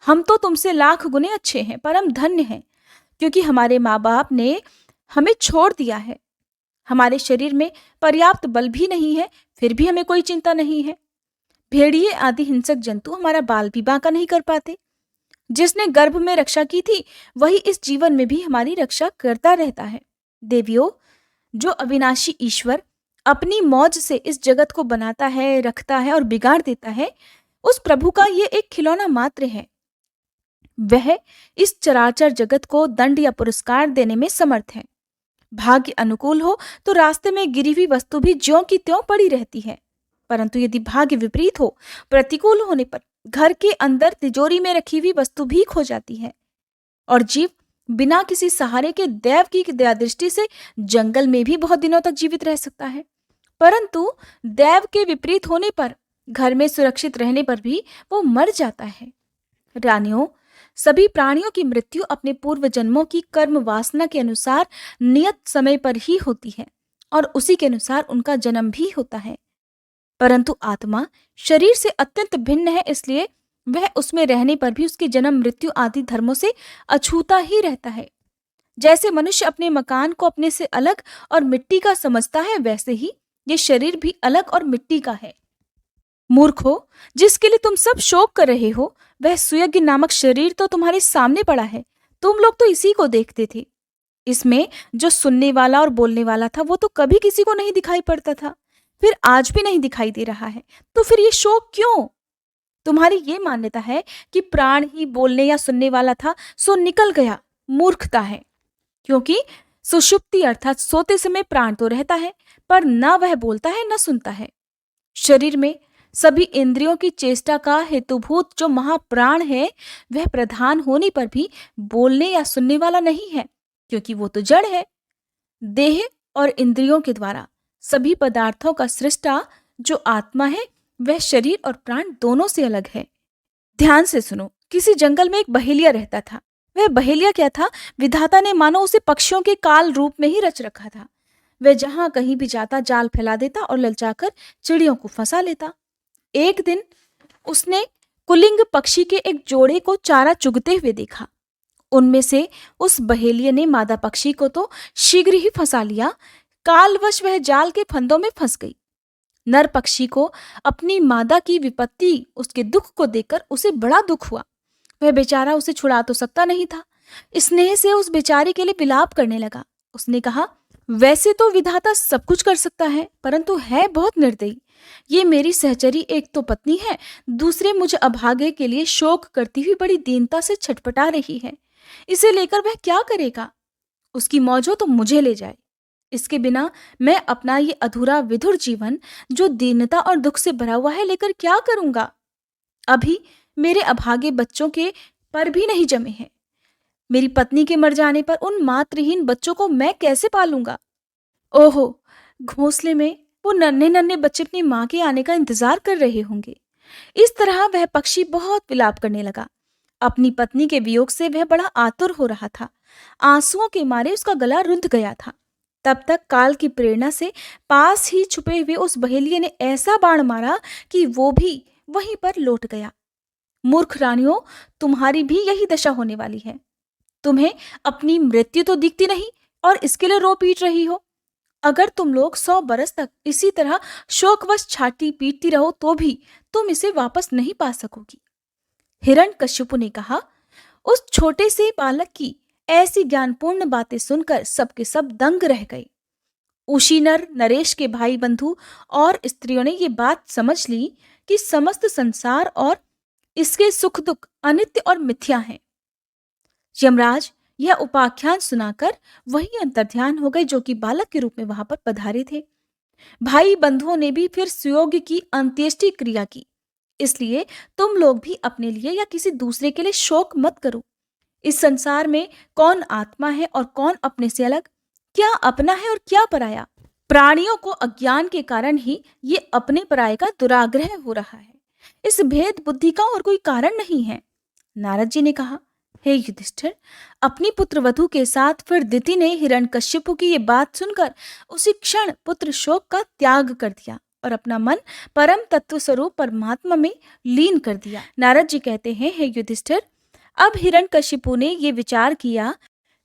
हम तो तुमसे लाख गुने अच्छे हैं, परम धन्य हैं, क्योंकि हमारे माँ बाप ने हमें छोड़ दिया है। हमारे शरीर में पर्याप्त बल भी नहीं है, फिर भी हमें कोई चिंता नहीं है। भेड़िए आदि हिंसक जंतु हमारा बाल भी बांका नहीं कर पाते। जिसने गर्भ में रक्षा की थी वही इस जीवन में भी हमारी रक्षा करता रहता है। देवियों, जो अविनाशी ईश्वर अपनी मौज से इस जगत को बनाता है, रखता है और बिगाड़ देता है, उस प्रभु का ये एक खिलौना मात्र है। वह इस चराचर जगत को दंड या पुरस्कार देने में समर्थ है। भाग्य अनुकूल हो तो रास्ते में गिरी हुई वस्तु भी ज्यों की त्यों पड़ी रहती है, परंतु यदि भाग्य विपरीत हो, प्रतिकूल होने पर घर के अंदर तिजोरी में रखी हुई वस्तु भी खो जाती है और जीव बिना किसी सहारे के दैव की दया दृष्टि से जंगल में भी बहुत दिनों तक जीवित रह सकता है। परंतु दैव के विपरीत होने पर घर में सुरक्षित रहने पर भी वो मर जाता है। रानियों, सभी प्राणियों की मृत्यु अपने पूर्व जन्मों की कर्म वासना के अनुसार नियत समय पर ही होती है और उसी के अनुसार उनका जन्म भी होता है। परंतु आत्मा शरीर से अत्यंत भिन्न है, इसलिए वह उसमें रहने पर भी उसके जन्म मृत्यु आदि धर्मों से अछूता ही रहता है। जैसे मनुष्य अपने मकान को अपने से अलग और मिट्टी का समझता है, वैसे ही ये शरीर भी अलग और मिट्टी का है। मूर्खो, जिसके लिए तुम सब शोक कर रहे हो, वह सुयज्ञ नामक शरीर तो तुम्हारे सामने पड़ा है। तुम लोग तो इसी को देखते थे। इसमें जो सुनने वाला और बोलने वाला था, वो तो कभी किसी को नहीं दिखाई पड़ता था, फिर आज भी नहीं दिखाई दे रहा है। तो फिर ये शोक क्यों? तुम्हारी ये मान्यता है कि प्राण ही बोलने या सुनने वाला था, सो निकल गया। मूर्खता है, क्योंकि सुषुप्ति अर्थात सोते समय प्राण तो रहता है, पर न वह बोलता है न सुनता है। शरीर में सभी इंद्रियों की चेष्टा का हेतुभूत जो महाप्राण है, वह प्रधान होने पर भी बोलने या सुनने वाला नहीं है, क्योंकि वो तो जड़ है। देह और इंद्रियों के द्वारा सभी पदार्थों का सृष्टा जो आत्मा है, वह शरीर और प्राण दोनों से अलग है। ध्यान से सुनो। किसी जंगल में एक बहेलिया रहता था। वह बहेलिया क्या था? विधाता ने मानो उसे पक्षियों के काल रूप में ही रच रखा था। वह जहां कहीं भी जाता जाल फैला देता और ललचाकर चिड़ियों को फंसा लेता। एक दिन उसने कुलिंग पक्षी के एक जोड़े को चारा चुगते हुए देखा। उनमें से उस बहेलिये ने मादा पक्षी को तो शीघ्र ही फंसा लिया, कालवश वह जाल के फंदों में फंस गई। नर पक्षी को अपनी मादा की विपत्ति, उसके दुख को देखकर उसे बड़ा दुख हुआ। वह बेचारा उसे छुड़ा तो सकता नहीं था। स्नेह से उस बेचारे के लिए विलाप करने लगा। उसने कहा, वैसे तो विधाता सब कुछ कर सकता है, परंतु है बहुत निर्दयी। ये मेरी सहचरी एक तो पत्नी है, दूसरे मुझे अभागे के लिए शोक करती हुई बड़ी दीनता से छटपटा रही है। इसे लेकर वह क्या करेगा? उसकी मौज हो तो मुझे ले जाए। इसके बिना मैं अपना ये अधूरा विधुर जीवन, जो दीनता और दुख से भरा हुआ है, लेकर क्या करूंगा? अभी मेरे अभागे बच्चों के पर भी नहीं जमे हैं। मेरी पत्नी के मर जाने पर उन मातृहीन बच्चों को मैं कैसे पालूंगा? ओहो, घोंसले में वो नन्हे नन्हे बच्चे अपनी माँ के आने का इंतजार कर रहे होंगे। इस तरह वह पक्षी बहुत विलाप करने लगा। अपनी पत्नी के वियोग से वह बड़ा आतुर हो रहा था। आंसुओं के मारे उसका गला रुंध गया था। तब तक काल की प्रेरणा से पास ही छुपे हुए उस बहेलिये ने ऐसा बाण मारा कि वो भी वहीं पर लौट गया। मूर्ख रानियों, तुम्हारी भी यही दशा होने वाली है। तुम्हें अपनी मृत्यु तो दिखती नहीं और इसके लिए रो पीट रही हो। अगर तुम लोग 100 बरस तक इसी तरह शोकवश छाती पीटती रहो तो भी तुम इसे वापस नहीं पा सकोगी। हिरण्यकश्यपु ने कहा। उस छोटे से बालक की ऐसी ज्ञानपूर्ण बातें सुनकर सबके सब दंग रह गए। उशीनर, नरेश के भाई बंधु और स्त्रियों ने ये बात समझ ली कि समस्त संसार और इसके सुख दुख अनित्य और मिथ्या हैं। यमराज यह उपाख्यान सुनाकर वही अंतर्ध्यान हो गए जो कि बालक के रूप में वहां पर पधारे थे। भाई बंधुओं ने भी फिर सुयोग्य की अंत्येष्टि क्रिया की। इसलिए तुम लोग भी अपने लिए या किसी दूसरे के लिए शोक मत करो। इस संसार में कौन आत्मा है और कौन अपने से अलग, क्या अपना है और क्या पराया? प्राणियों को अज्ञान के कारण ही ये अपने पराये का दुराग्रह हो रहा है। इस भेद बुद्धि का और कोई कारण नहीं है। नारद जी ने कहा, हे युधिष्ठिर, अपनी पुत्र वधु के साथ फिर दिति ने हिरण्यकश्यपु की ये बात सुनकर उसी क्षण पुत्र शोक का त्याग कर दिया और अपना मन परम तत्व स्वरूप परमात्मा में लीन कर दिया। नारद जी कहते हैं, हे युधिष्ठिर, अब हिरण्यकश्यपु ने ये विचार किया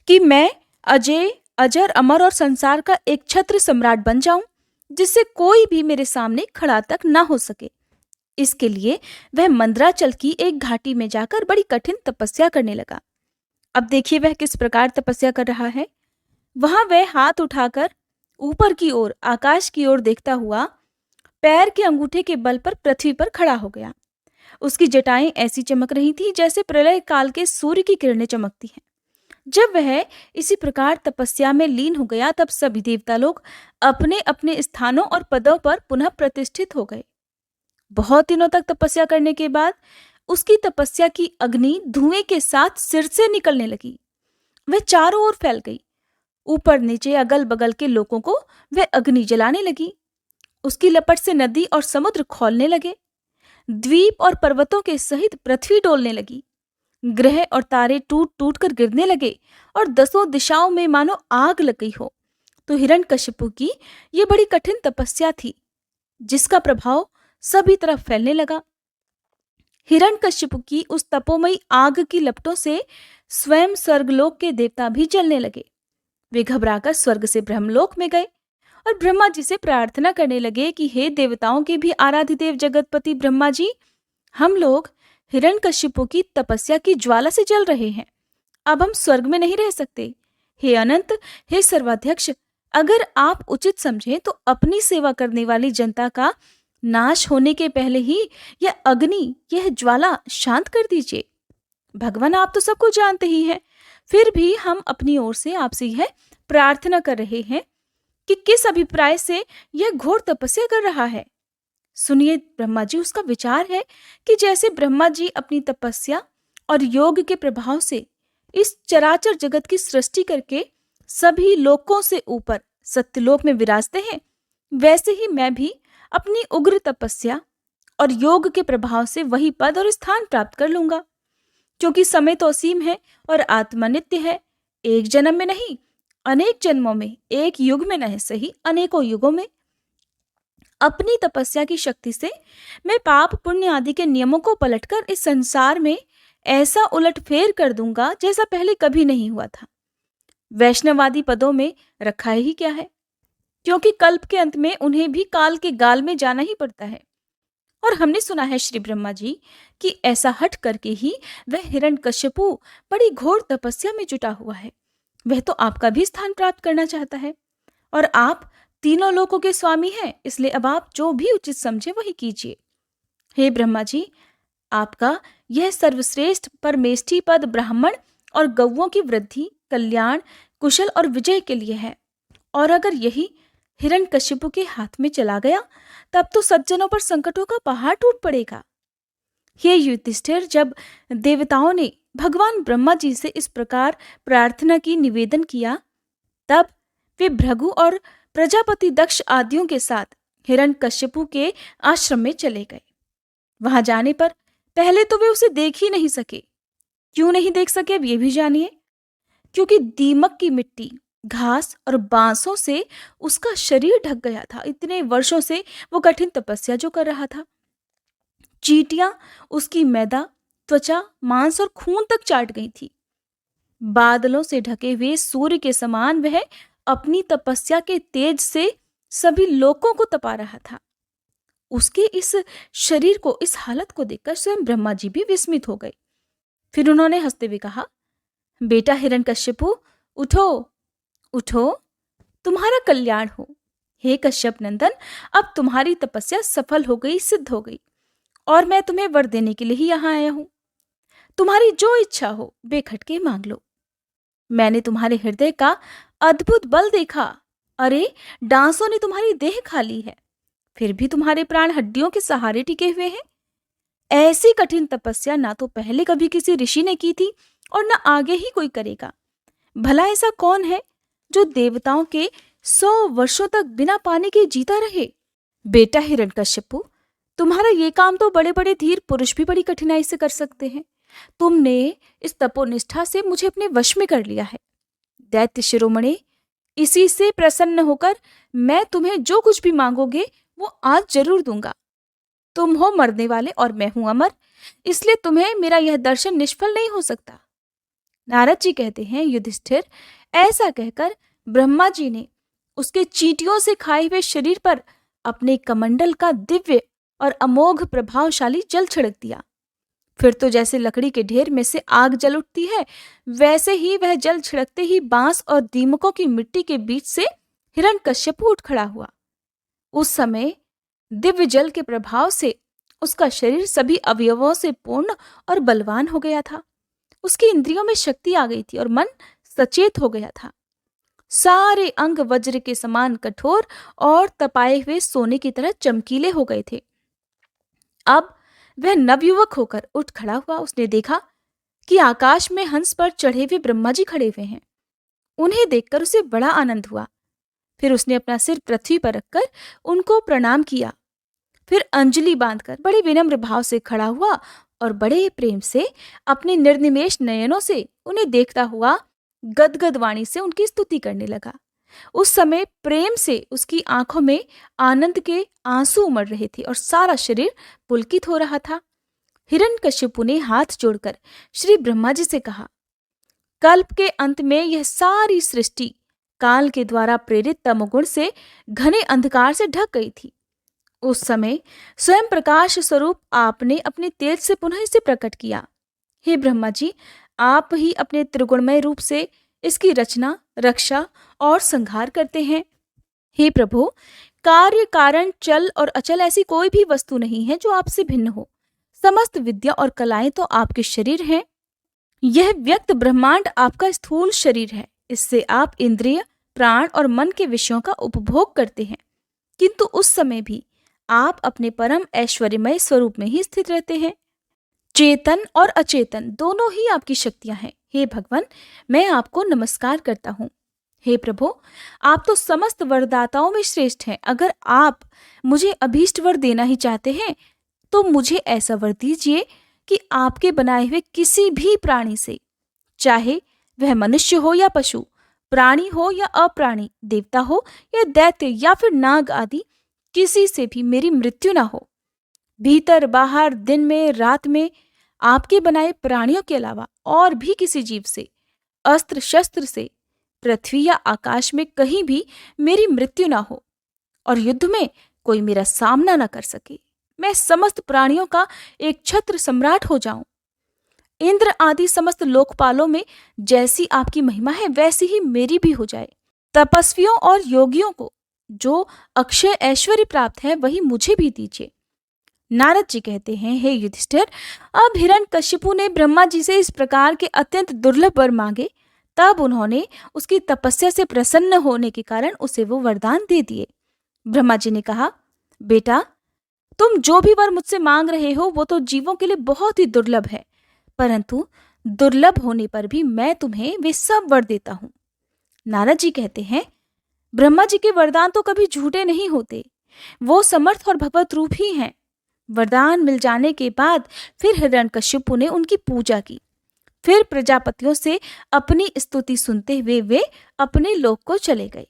कि मैं अजय, अजर, अमर और संसार का एक छत्र सम्राट बन जाऊं, जिससे कोई भी मेरे सामने खड़ा तक ना हो सके। इसके लिए वह मंदराचल की एक घाटी में जाकर बड़ी कठिन तपस्या करने लगा। अब देखिए वह किस प्रकार तपस्या कर रहा है। वहां वह हाथ उठाकर ऊपर की ओर, आकाश की ओर देखता हुआ पैर के अंगूठे के बल पर पृथ्वी पर खड़ा हो गया। उसकी जटाएं ऐसी चमक रही थी जैसे प्रलय काल के सूर्य की किरणें चमकती हैं। जब वह इसी प्रकार तपस्या में लीन हो गया, तब सभी देवता लोग अपने अपने स्थानों और पदों पर पुनः प्रतिष्ठित हो गए। बहुत दिनों तक तपस्या करने के बाद उसकी तपस्या की अग्नि धुएं के साथ सिर से निकलने लगी। वह चारों ओर फैल गई। ऊपर नीचे अगल बगल के लोगों को वह अग्नि जलाने लगी। उसकी लपट से नदी और समुद्र खौलने लगे। द्वीप और पर्वतों के सहित पृथ्वी डोलने लगी। ग्रह और तारे टूट टूट कर गिरने लगे और दसों दिशाओं में मानो आग लग गई हो। तो हिरण्यकशिपु की ये बड़ी कठिन तपस्या थी, जिसका प्रभाव सभी तरफ फैलने लगा। हिरण्यकशिपु की उस तपोमयी आग की लपटों से स्वयं स्वर्गलोक के देवता भी जलने लगे। वे घबराकर स्वर्ग से ब्रह्मलोक में गए और ब्रह्मा जी से प्रार्थना करने लगे कि हे देवताओं के भी आराध्य देव जगतपति ब्रह्मा जी, हम लोग हिरण्यकशिपु की तपस्या की ज्वाला से जल रहे हैं। अब हम स्वर्ग में नहीं रह सकते। हे अनंत, हे सर्वाध्यक्ष, अगर आप उचित समझें तो अपनी सेवा करने वाली जनता का नाश होने के पहले ही यह अग्नि, यह ज्वाला शांत कर दीजिए। भगवान, आप तो सब कुछ जानते ही हैं, फिर भी हम अपनी ओर से आपसे यह प्रार्थना कर रहे हैं कि किस अभिप्राय से यह घोर तपस्या कर रहा है। सुनिए ब्रह्मा जी, उसका विचार है कि जैसे ब्रह्मा जी अपनी तपस्या और योग के प्रभाव से इस चराचर जगत की सृष्टि करके सभी लोकों से ऊपर सत्यलोक में विराजते हैं, वैसे ही मैं भी अपनी उग्र तपस्या और योग के प्रभाव से वही पद और स्थान प्राप्त कर लूंगा। क्योंकि समय तो असीम है और आत्मा नित्य है। एक जन्म में नहीं, अनेक जन्मों में, एक युग में नहीं सही, अनेकों युगों में अपनी तपस्या की शक्ति से मैं पाप पुण्य आदि के नियमों को पलटकर इस संसार में ऐसा उलटफेर कर दूंगा जैसा पहले कभी नहीं हुआ था। वैष्णवादी पदों में रखा ही क्या है, क्योंकि कल्प के अंत में उन्हें भी काल के गाल में जाना ही पड़ता है। और हमने सुना है श्री ब्रह्मा जी कि ऐसा हट करके ही वह हिरण्यकशिपु बड़ी घोर तपस्या में जुटा हुआ है। वह तो आपका भी स्थान प्राप्त करना चाहता है और आप तीनों लोकों के स्वामी हैं, इसलिए अब आप जो भी उचित समझे वही कीजिए। हे ब्रह्मा जी, आपका यह सर्वश्रेष्ठ परमेष्ठी पद ब्राह्मण और गौओं की वृद्धि, कल्याण, कुशल और विजय के लिए है। और अगर यही हिरण्यकशिपु के हाथ में चला गया तब तो सज्जनों पर संकटों का पहाड़ टूट पड़ेगा। हे युधिष्ठिर, जब देवताओं ने भगवान ब्रह्मा जी से इस प्रकार प्रार्थना की निवेदन किया, तब वे भृगु और प्रजापति दक्ष आदियों के साथ हिरण्यकशिपु के आश्रम में चले गए। वहां जाने पर पहले तो वे उसे देख ही नहीं सके। क्यों नहीं देख सके अब ये भी जानिए। क्योंकि दीमक की मिट्टी, घास और बांसों से उसका शरीर ढक गया था। इतने वर्षों से वो कठिन तपस्या जो कर रहा था। चींटियां उसकी मैदा, त्वचा, मांस और खून तक चाट गई थी। बादलों से ढके हुए सूर्य के समान वह अपनी तपस्या के तेज से सभी लोगों को तपा रहा था। उसके इस शरीर को, इस हालत को देखकर स्वयं ब्रह्मा जी भी विस्मित हो गए। फिर उन्होंने हंसते हुए कहा, बेटा हिरण्यकशिपु, उठो उठो, तुम्हारा कल्याण हो। हे कश्यप नंदन, अब तुम्हारी तपस्या सफल हो गई, सिद्ध हो गई, और मैं तुम्हें वर देने के लिए ही यहाँ आया हूं। तुम्हारी जो इच्छा हो बेखटके मांग लो। मैंने तुम्हारे हृदय का अद्भुत बल देखा। अरे, डांसों ने तुम्हारी देह खा ली है, फिर भी तुम्हारे प्राण हड्डियों के सहारे टिके हुए हैं। ऐसी कठिन तपस्या ना तो पहले कभी किसी ऋषि ने की थी और ना आगे ही कोई करेगा। भला ऐसा कौन है जो देवताओं के 100 वर्षों तक बिना पानी के जीता रहे? बेटा हिरण्यकशिपु, तुम्हारा ये काम तो बड़े बड़े धीर पुरुष भी बड़ी कठिनाई से कर सकते हैं। तुमने इस तपोनिष्ठा से मुझे अपने वश में कर लिया है। दैत्य शिरोमणि, इसी से प्रसन्न होकर मैं तुम्हें जो कुछ भी मांगोगे वो आज जरूर दूंगा। तुम हो मरने वाले और मैं हूं अमर, इसलिए तुम्हें मेरा यह दर्शन निष्फल नहीं हो सकता। नारद जी कहते हैं, युधिष्ठिर, ऐसा कहकर ब्रह्मा जी ने उसके चींटियों से खाए हुए शरीर पर अपने कमंडल का दिव्य और अमोघ प्रभावशाली जल छिड़क दिया। फिर तो जैसे लकड़ी के ढेर में से आग जल उठती है, वैसे ही वह जल छिड़कते ही बांस और दीमकों की मिट्टी के बीच से हिरण्यकशिपु उठ खड़ा हुआ। उस समय दिव्य जल के प्रभाव से उसका शरीर सभी अवयवों से पूर्ण और बलवान हो गया था। उसकी इंद्रियों में शक्ति आ गई थी और मन सचेत हो गया था। सारे अंग वज्र के समान कठोर और तपाए हुए सोने की तरह चमकीले हो गए थे। अब वह नवयुवक होकर उठ खड़ा हुआ। उसने देखा कि आकाश में हंस पर चढ़े हुए ब्रह्मा जी खड़े हुए हैं। उन्हें देखकर उसे बड़ा आनंद हुआ। फिर उसने अपना सिर पृथ्वी पर रखकर उनको प्रणाम किया। फिर अंजलि बांधकर बड़े विनम्र भाव से खड़ा हुआ और बड़े प्रेम से अपने निर्निमेष नयनों से उन्हें देखता हुआ गदगद वाणी से उनकी स्तुति करने लगा। उस समय प्रेम से उसकी आंखों में आनंद के आंसू उमड़ रहे थे और सारा शरीर पुलकित हो रहा था। हिरण्यकशिपु ने हाथ जोड़कर श्री ब्रह्मा जी से कहा, कल्प के अंत में यह सारी सृष्टि काल के द्वारा प्रेरित तमोगुण से घने अंधकार से ढक गई थी। उस समय स्वयं प्रकाश स्वरूप आपने अपने तेज से पुनः इसे प्रकट किया। हे ब्रह्मा जी, आप ही अपने त्रिगुणमय रूप से इसकी रचना, रक्षा और संहार करते हैं। हे प्रभु, कार्य, कारण, चल और अचल ऐसी कोई भी वस्तु नहीं है जो आपसे भिन्न हो। समस्त विद्या और कलाएं तो आपके शरीर हैं। यह व्यक्त ब्रह्मांड आपका स्थूल शरीर है। इससे आप इंद्रिय, प्राण और मन के विषयों का उपभोग करते हैं, किंतु उस समय भी आप अपने परम ऐश्वर्यमय स्वरूप में ही स्थित रहते हैं। चेतन और अचेतन दोनों ही आपकी शक्तियां हैं। हे भगवान, मैं आपको नमस्कार करता हूँ। हे प्रभु, आप तो समस्त वरदाताओं में श्रेष्ठ हैं। अगर आप मुझे अभीष्ट वर देना ही चाहते हैं तो मुझे ऐसा वर दीजिए कि आपके बनाए हुए किसी भी प्राणी से, चाहे वह मनुष्य हो या पशु, प्राणी हो या अप्राणी, देवता हो या दैत्य या फिर नाग आदि, किसी से भी मेरी मृत्यु ना हो। भीतर बाहर, दिन में रात में, आपके बनाए प्राणियों के अलावा और भी किसी जीव से, अस्त्र शस्त्र से, पृथ्वी या आकाश में कहीं भी मेरी मृत्यु ना हो और युद्ध में कोई मेरा सामना ना कर सके। मैं समस्त प्राणियों का एक छत्र सम्राट हो जाऊं। इंद्र आदि समस्त लोकपालों में जैसी आपकी महिमा है वैसी ही मेरी भी हो जाए। तपस्वियों और योगियों को जो अक्षय ऐश्वर्य प्राप्त है वही मुझे भी दीजिए। नारद जी कहते हैं, हे युधिष्ठिर, अब हिरण्यकशिपु ने ब्रह्मा जी से इस प्रकार के अत्यंत दुर्लभ वर मांगे, तब उन्होंने उसकी तपस्या से प्रसन्न होने के कारण उसे वो वरदान दे दिए। ब्रह्मा जी ने कहा, बेटा, तुम जो भी वर मुझसे मांग रहे हो वो तो जीवों के लिए बहुत ही दुर्लभ है, परंतु दुर्लभ होने पर भी मैं तुम्हें वे सब वर देता हूं। नारद जी कहते हैं, ब्रह्मा जी के वरदान तो कभी झूठे नहीं होते, वो समर्थ और भगवत रूप ही हैं। वरदान मिल जाने के बाद फिर हिरण्यकशिपु ने उनकी पूजा की। फिर प्रजापतियों से अपनी स्तुति सुनते हुए वे अपने लोक को चले गए।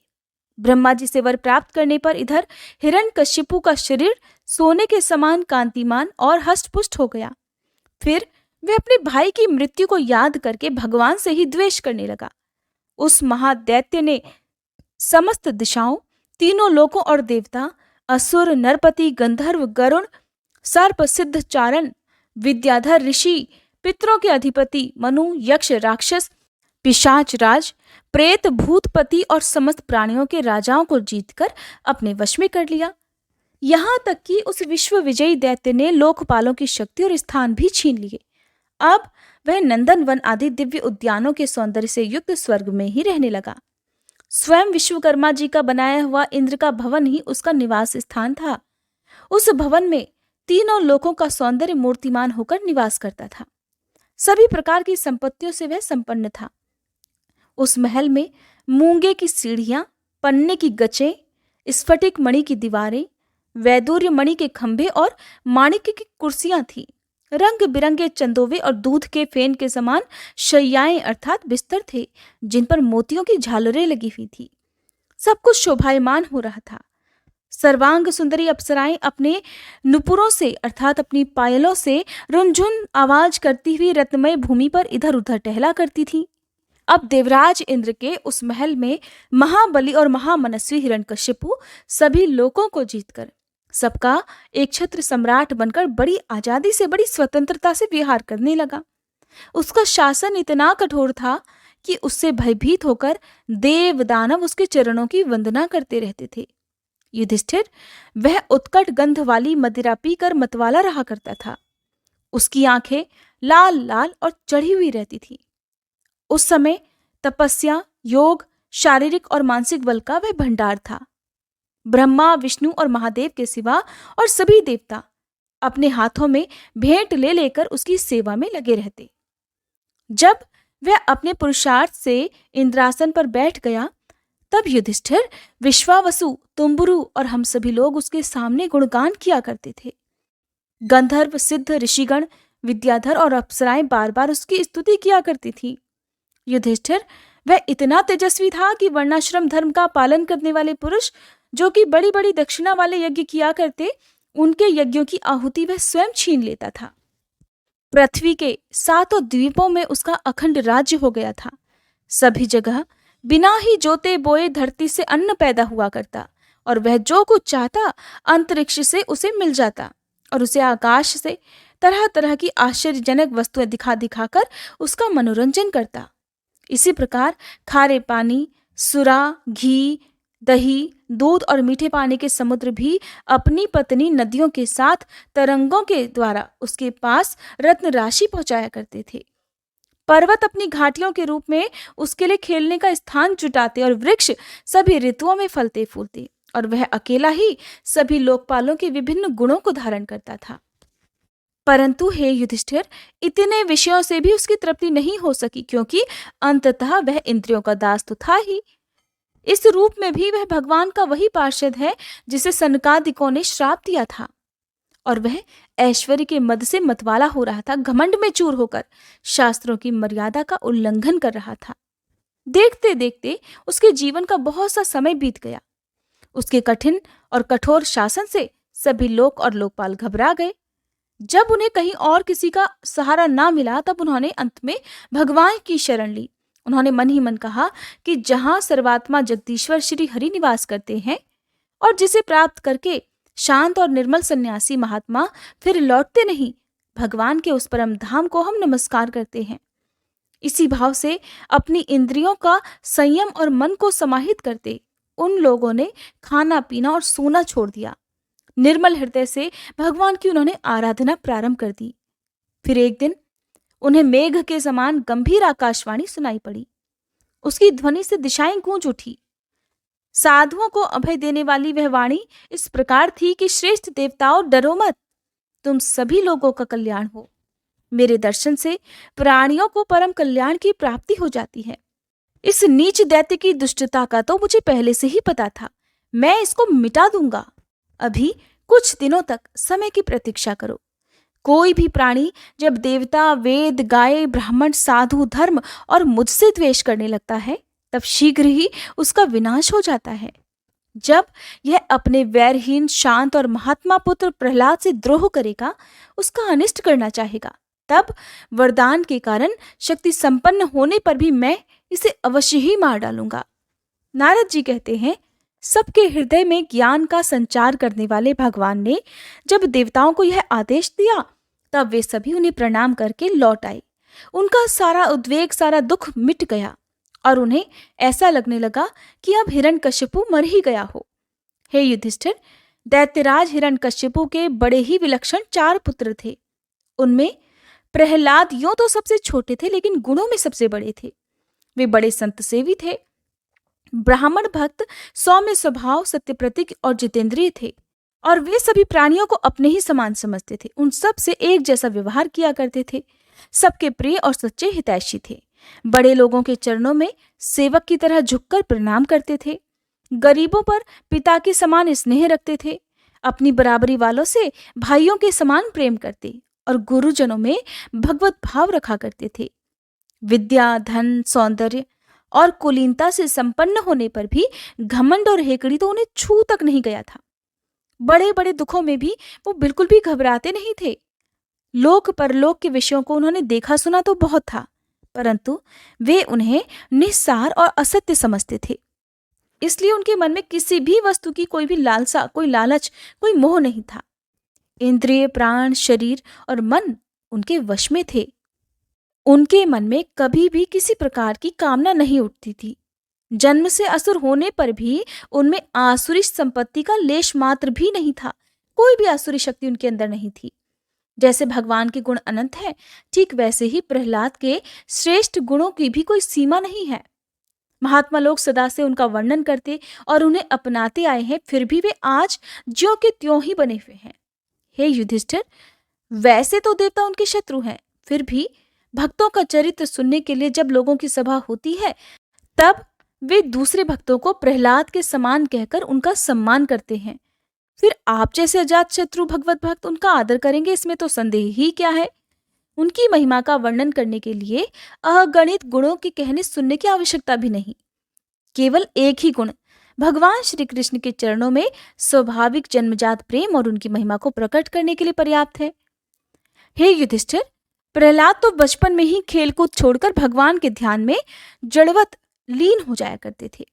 ब्रह्मा जी से वर प्राप्त करने पर इधर हिरण्यकशिपु का शरीर सोने के समान कांतिमान और हष्टपुष्ट हो गया। फिर वे अपने भाई की मृत्यु को याद करके भगवान से ही द्वेष करने लगा। उस महादैत्य ने समस्त दिशाओं, तीनों लोकों और देवता, असुर, नरपति, गंधर्व, गरुण, सर्प, सिद्ध, चारण, विद्याधर, ऋषि, पितरों के अधिपति, मनु, यक्ष, राक्षस, पिशाच राज, प्रेत, भूतपति और समस्त प्राणियों के राजाओं को जीतकर अपने वश में कर लिया। यहाँ तक कि उस विश्व विजयी दैत्य ने लोकपालों की शक्ति और स्थान भी छीन लिए। अब वह नंदन वन आदि दिव्य उद्यानों के सौंदर्य से युक्त स्वर्ग में ही रहने लगा। स्वयं विश्वकर्मा जी का बनाया हुआ इंद्र का भवन ही उसका निवास स्थान था। उस भवन में तीनों लोकों का सौंदर्य मूर्तिमान होकर निवास करता था। सभी प्रकार की संपत्तियों से वह संपन्न था। उस महल में मूंगे की सीढ़ियां, पन्ने की गचें, स्फटिक मणि की दीवारें, वैदूर्य मणि के खंभे और माणिक्य की कुर्सियां थीं। रंग बिरंगे चंदोवे और दूध के फेन के समान शैयाएं अर्थात बिस्तर थे, जिन पर मोतियों की झालरें लगी हुई थी। सब कुछ शोभायमान हो रहा था। सर्वांग सुंदरी अप्सराएं अपने नुपुरों से अर्थात अपनी पायलों से रुनझुन आवाज करती हुई रत्नमय भूमि पर इधर उधर टहला करती थीं। अब देवराज इंद्र के उस महल में महाबली और महामनस्वी हिरण्यकशिपु सभी लोकों को जीतकर सबका एक छत्र सम्राट बनकर बड़ी आजादी से, बड़ी स्वतंत्रता से विहार करने लगा। उसका शासन इतना कठोर था कि उससे भयभीत होकर देव दानव उसके चरणों की वंदना करते रहते थे। युधिष्ठिर, वह उत्कट गंध वाली मदिरा पीकर मतवाला रहा करता था। उसकी आंखें लाल लाल और चढ़ी हुई रहती थी। उस समय तपस्या, योग, शारीरिक और मानसिक बल का वह भंडार था। ब्रह्मा, विष्णु और महादेव के सिवा और सभी देवता अपने हाथों में भेंट ले लेकर उसकी सेवा में लगे रहते। जब वह अपने पुरुषार्थ से इंद्रासन पर बैठ गया तब युधिष्ठिर, विश्वावसु, तुम्बुरु और हम सभी लोग उसके सामने गुणगान किया करते थे। गंधर्व, सिद्ध, ऋषिगण, विद्याधर और अप्सराएं बार बार उसकी स्तुति किया करती थी। युधिष्ठिर वह इतना तेजस्वी था कि वर्णाश्रम धर्म का पालन करने वाले पुरुष जो कि बड़ी बड़ी दक्षिणा वाले यज्ञ किया करते, उनके यज्ञों की आहुति वह स्वयं छीन लेता था। पृथ्वी के सातों द्वीपों में उसका अखंड राज्य हो गया था। सभी जगह बिना ही जोते बोए धरती से अन्न पैदा हुआ करता और वह जो कुछ चाहता अंतरिक्ष से उसे मिल जाता और उसे आकाश से तरह तरह की आश्चर्यजनक वस्तुएं दिखा दिखाकर उसका मनोरंजन करता। इसी प्रकार खारे पानी, सुरा, घी, दही, दूध और मीठे पानी के समुद्र भी अपनी पत्नी नदियों के साथ तरंगों के द्वारा उसके पास रत्न राशि पहुंचाया करते थे। पर्वत अपनी घाटियों के रूप में उसके लिए खेलने का स्थान जुटाते और वृक्ष सभी ऋतुओं में फलते फूलते और वह अकेला ही सभी लोकपालों के विभिन्न गुणों को धारण करता था। परंतु हे युधिष्ठिर, इतने विषयों से भी उसकी तृप्ति नहीं हो सकी, क्योंकि अंततः वह इंद्रियों का दास तो था ही। इस रूप में भी वह भगवान का वही पार्षद है जिसे सनकादिकों ने श्राप दिया था और वह ऐश्वर्य के मद से मतवाला हो रहा था, घमंड में चूर होकर शास्त्रों की मर्यादा का उल्लंघन कर रहा था। देखते देखते उसके जीवन का बहुत सा समय बीत गया। उसके कठिन और कठोर शासन से सभी लोक और लोकपाल घबरा गए। जब उन्हें कहीं और किसी का सहारा ना मिला, तब उन्होंने अंत में भगवान की शरण ली। उन्होंने मन ही मन कहा कि जहां सर्वात्मा जगदीश्वर श्री हरि निवास करते हैं और जिसे प्राप्त करके शांत और निर्मल सन्यासी महात्मा फिर लौटते नहीं, भगवान के उस परम धाम को हम नमस्कार करते हैं। इसी भाव से अपनी इंद्रियों का संयम और मन को समाहित करते उन लोगों ने खाना पीना और सोना छोड़ दिया। निर्मल हृदय से भगवान की उन्होंने आराधना प्रारंभ कर दी। फिर एक दिन उन्हें मेघ के समान गंभीर आकाशवाणी सुनाई पड़ी। उसकी ध्वनि से दिशाएं गूंज उठी। साधुओं को अभय देने वाली वह वाणी इस प्रकार थी कि श्रेष्ठ देवताओं, डरो मत, तुम सभी लोगों का कल्याण हो। मेरे दर्शन से प्राणियों को परम कल्याण की प्राप्ति हो जाती है। इस नीच दैत्य की दुष्टता का तो मुझे पहले से ही पता था। मैं इसको मिटा दूंगा। अभी कुछ दिनों तक समय की प्रतीक्षा करो। कोई भी प्राणी जब देवता, वेद, गाय, ब्राह्मण, साधु, धर्म और मुझसे द्वेष करने लगता है, तब शीघ्र ही उसका विनाश हो जाता है। जब यह अपने वैरहीन, शांत और महात्मा पुत्र प्रहलाद से द्रोह करेगा, उसका अनिष्ट करना चाहेगा, तब वरदान के कारण शक्ति संपन्न होने पर भी मैं इसे अवश्य ही मार डालूंगा। नारद जी कहते हैं, सबके हृदय में ज्ञान का संचार करने वाले भगवान ने जब देवताओं को यह आदेश दिया, तब वे सभी उन्हें प्रणाम करके लौट आए। उनका सारा उद्वेग, सारा दुख मिट गया और उन्हें ऐसा लगने लगा कि अब हिरण्यकश्यपु मर ही गया हो। हे युधिष्ठिर, दैत्यराज हिरण्यकश्यपु के बड़े ही विलक्षण 4 पुत्र थे। उनमें प्रहलाद यों तो सबसे छोटे थे, लेकिन गुणों में सबसे बड़े थे। वे बड़े संत सेवी थे, ब्राह्मण भक्त, सौम्य स्वभाव, सत्यप्रतिज्ञ और जितेंद्रिय थे और वे सभी प्राणियों को अपने ही समान समझते थे। उन सब से एक जैसा व्यवहार किया करते थे, सबके प्रिय और सच्चे हितैषी थे। बड़े लोगों के चरणों में सेवक की तरह झुककर प्रणाम करते थे। गरीबों पर पिता के समान स्नेह रखते थे। अपनी बराबरी वालों से भाइयों के समान प्रेम करते और गुरुजनों में भगवत भाव रखा करते थे। विद्या, धन, सौंदर्य और कुलीनता से संपन्न होने पर भी घमंड और हेकड़ी तो उन्हें छू तक नहीं गया था। बड़े बड़े दुखों में भी वो बिल्कुल भी घबराते नहीं थे। लोक परलोक के विषयों को उन्होंने देखा सुना तो बहुत था, परंतु वे उन्हें निस्सार और असत्य समझते थे। इसलिए उनके मन में किसी भी वस्तु की कोई भी लालसा, कोई लालच, कोई मोह नहीं था। इंद्रिय, प्राण, शरीर और मन उनके वश में थे। उनके मन में कभी भी किसी प्रकार की कामना नहीं उठती थी। जन्म से असुर होने पर भी उनमें आसुरी संपत्ति का लेश मात्र भी नहीं था। कोई भी आसुरी शक्ति उनके अंदर नहीं थी। जैसे भगवान के गुण अनंत हैं, ठीक वैसे ही प्रहलाद के श्रेष्ठ गुणों की भी कोई सीमा नहीं है। महात्मा लोग सदा से उनका वर्णन करते और उन्हें अपनाते आए हैं, फिर भी वे आज ज्यों के त्यों ही बने हुए हैं। हे युधिष्ठिर, वैसे तो देवता उनके शत्रु हैं, फिर भी भक्तों का चरित्र सुनने के लिए जब लोगों की सभा होती है, तब वे दूसरे भक्तों को प्रहलाद के समान कहकर उनका सम्मान करते हैं। फिर आप जैसे अजात शत्रु भगवत भक्त उनका आदर करेंगे, इसमें तो संदेह ही क्या है। उनकी महिमा का वर्णन करने के लिए अगणित गुणों के कहने सुनने की आवश्यकता भी नहीं। केवल एक ही गुण भगवान श्री कृष्ण के चरणों में स्वाभाविक जन्मजात प्रेम और उनकी महिमा को प्रकट करने के लिए पर्याप्त है। हे युधिष्ठिर, प्रहलाद तो बचपन में ही खेलकूद छोड़कर भगवान के ध्यान में जड़वत लीन हो जाया करते थे।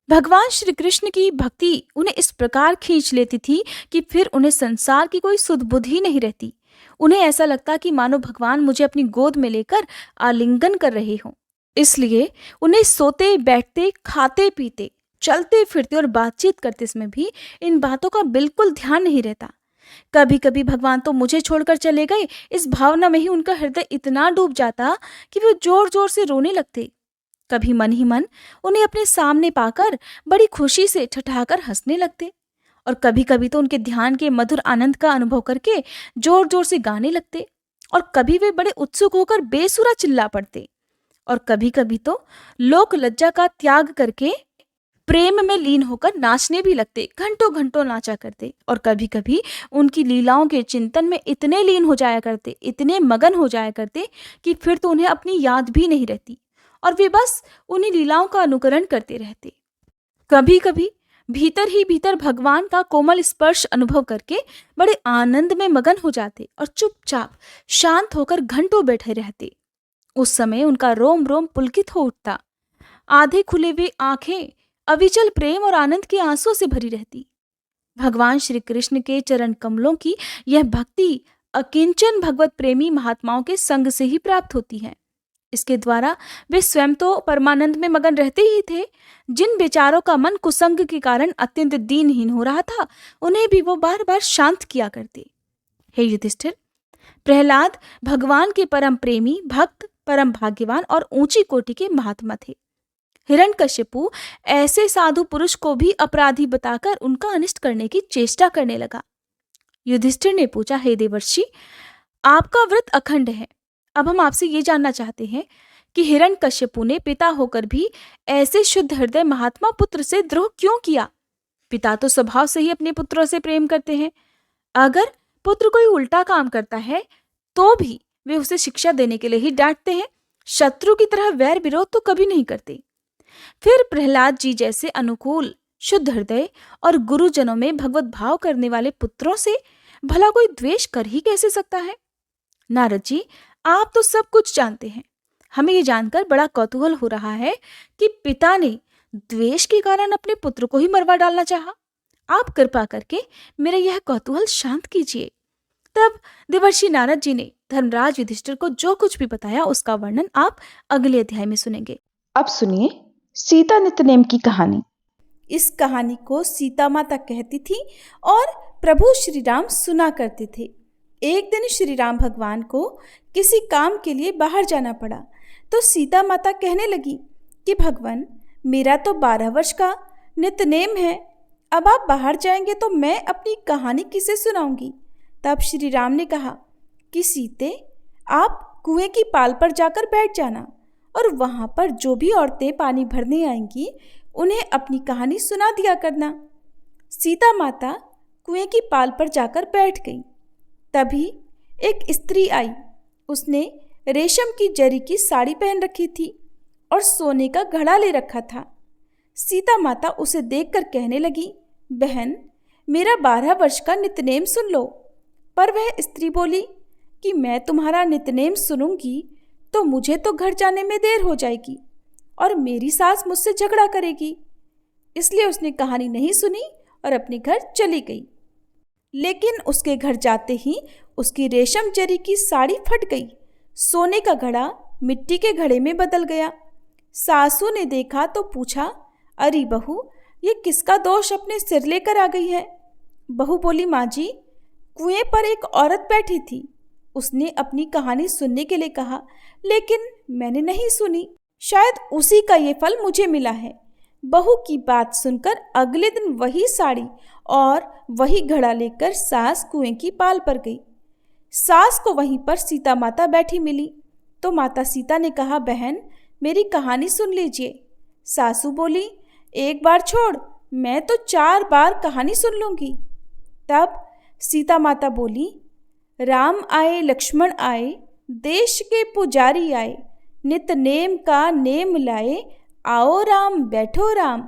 भगवान श्री कृष्ण की भक्ति उन्हें इस प्रकार खींच लेती थी कि फिर उन्हें संसार की कोई सुध बुध ही नहीं रहती। उन्हें ऐसा लगता कि मानो भगवान मुझे अपनी गोद में लेकर आलिंगन कर रहे हों। इसलिए उन्हें सोते बैठते, खाते पीते, चलते फिरते और बातचीत करते समय भी इन बातों का बिल्कुल ध्यान नहीं रहता। कभी कभी भगवान तो मुझे छोड़कर चले गए, इस भावना में ही उनका हृदय इतना डूब जाता कि वे जोर जोर से रोने लगते। कभी मन ही मन उन्हें अपने सामने पाकर बड़ी खुशी से ठठाकर हंसने लगते, और कभी कभी तो उनके ध्यान के मधुर आनंद का अनुभव करके जोर जोर से गाने लगते, और कभी वे बड़े उत्सुक होकर बेसुरा चिल्ला पड़ते, और कभी कभी तो लोक लज्जा का त्याग करके प्रेम में लीन होकर नाचने भी लगते, घंटों घंटों नाचा करते। और कभी कभी उनकी लीलाओं के चिंतन में इतने लीन हो जाया करते, इतने मगन हो जाया करते कि फिर तो उन्हें अपनी याद भी नहीं रहती और वे बस उन्हीं लीलाओं का अनुकरण करते रहते। कभी कभी भीतर ही भीतर भगवान का कोमल स्पर्श अनुभव करके बड़े आनंद में मगन हो जाते और चुपचाप शांत होकर घंटों बैठे रहते। उस समय उनका रोम रोम पुलकित हो उठता, आधे खुले हुए आंखें अविचल प्रेम और आनंद के आंसुओं से भरी रहती। भगवान श्री कृष्ण के चरण कमलों की यह भक्ति अकिंचन भगवत प्रेमी महात्माओं के संग से ही प्राप्त होती है। इसके द्वारा वे स्वयं तो परमानंद में मगन रहते ही थे। जिन बेचारों का मन कुसंग के कारण अत्यंत दीनहीन हो रहा था, उन्हें भी वो बार बार शांत किया करते। हे युधिष्ठिर, प्रहलाद भगवान के परम प्रेमी भक्त, परम भाग्यवान और ऊंची कोटि के महात्मा थे। हिरण्यकशिपु ऐसे साधु पुरुष को भी अपराधी बताकर उनका अनिष्ट करने की चेष्टा करने लगा। युधिष्ठिर ने पूछा, हे देवर्षि, आपका व्रत अखंड है। अब हम आपसे ये जानना चाहते हैं कि हिरण्यकशिपु ने पिता होकर भी ऐसे शुद्ध हृदय महात्मा पुत्र से द्रोह क्यों किया? पिता तो स्वभाव से ही अपने पुत्रों से प्रेम करते हैं। अगर पुत्र कोई उल्टा काम करता है तो भी वे उसे शिक्षा देने के लिए ही डांटते हैं, शत्रु की तरह वैर विरोध तो कभी नहीं करते। फिर प्रहलाद जी जैसे अनुकूल, शुद्ध हृदय और गुरुजनों में भगवत भाव करने वाले पुत्रों से भला कोई द्वेष कर ही कैसे सकता है? नारद जी, आप तो सब कुछ जानते हैं। हमें ये जानकर बड़ा कौतूहल हो रहा है कि पिता ने द्वेष के कारण अपने पुत्र को ही मरवा डालना चाहा। आप कृपा करके मेरा यह कौतूहल शांत कीजिए। तब देवर्षि नारद जी ने धर्मराज युधिष्ठिर को जो कुछ भी बताया उसका वर्णन आप अगले अध्याय में सुनेंगे।
अब सुनिए सीता नित्यनेम की कहानी।
इस कहानी को सीता माता कहती थी और प्रभु श्री राम सुना करते थे। एक दिन श्री राम भगवान को किसी काम के लिए बाहर जाना पड़ा, तो सीता माता कहने लगी कि भगवान, मेरा तो 12 वर्ष का नित्यनेम है, अब आप बाहर जाएंगे तो मैं अपनी कहानी किसे सुनाऊंगी? तब श्री राम ने कहा कि सीते, आप कुएं की पाल पर जाकर बैठ जाना और वहां पर जो भी औरतें पानी भरने आएंगी उन्हें अपनी कहानी सुना दिया करना। सीता माता कुएं की पाल पर जाकर बैठ गई। तभी एक स्त्री आई। उसने रेशम की जरी की साड़ी पहन रखी थी और सोने का घड़ा ले रखा था। सीता माता उसे देखकर कहने लगी, बहन, मेरा 12 वर्ष का नित्यनेम सुन लो। पर वह स्त्री बोली कि मैं तुम्हारा नित्यनेम सुनूंगी तो मुझे तो घर जाने में देर हो जाएगी और मेरी सास मुझसे झगड़ा करेगी। इसलिए उसने कहानी नहीं सुनी और अपने घर चली गई। लेकिन उसके घर जाते ही उसकी रेशम जरी की साड़ी फट गई, सोने का घड़ा मिट्टी के घड़े में बदल गया। सासू ने देखा तो पूछा, अरे बहू, ये किसका दोष अपने सिर लेकर आ गई है? बहू बोली, माँ जी, कुएं पर एक औरत बैठी थी। उसने अपनी कहानी सुनने के लिए कहा, लेकिन मैंने नहीं सुनी। शायद उसी का ये फल मुझे मिला है। बहू की बात सुनकर अगले दिन वही साड़ी और वही घड़ा लेकर सास कुएं की पाल पर गई। सास को वहीं पर सीता माता बैठी मिली तो माता सीता ने कहा, बहन, मेरी कहानी सुन लीजिए। सासू बोली, एक बार छोड़, मैं तो 4 बार कहानी सुन लूँगी। तब सीता माता बोली, राम आए लक्ष्मण आए, देश के पुजारी आए, नित नेम का नेम लाए, आओ राम बैठो राम,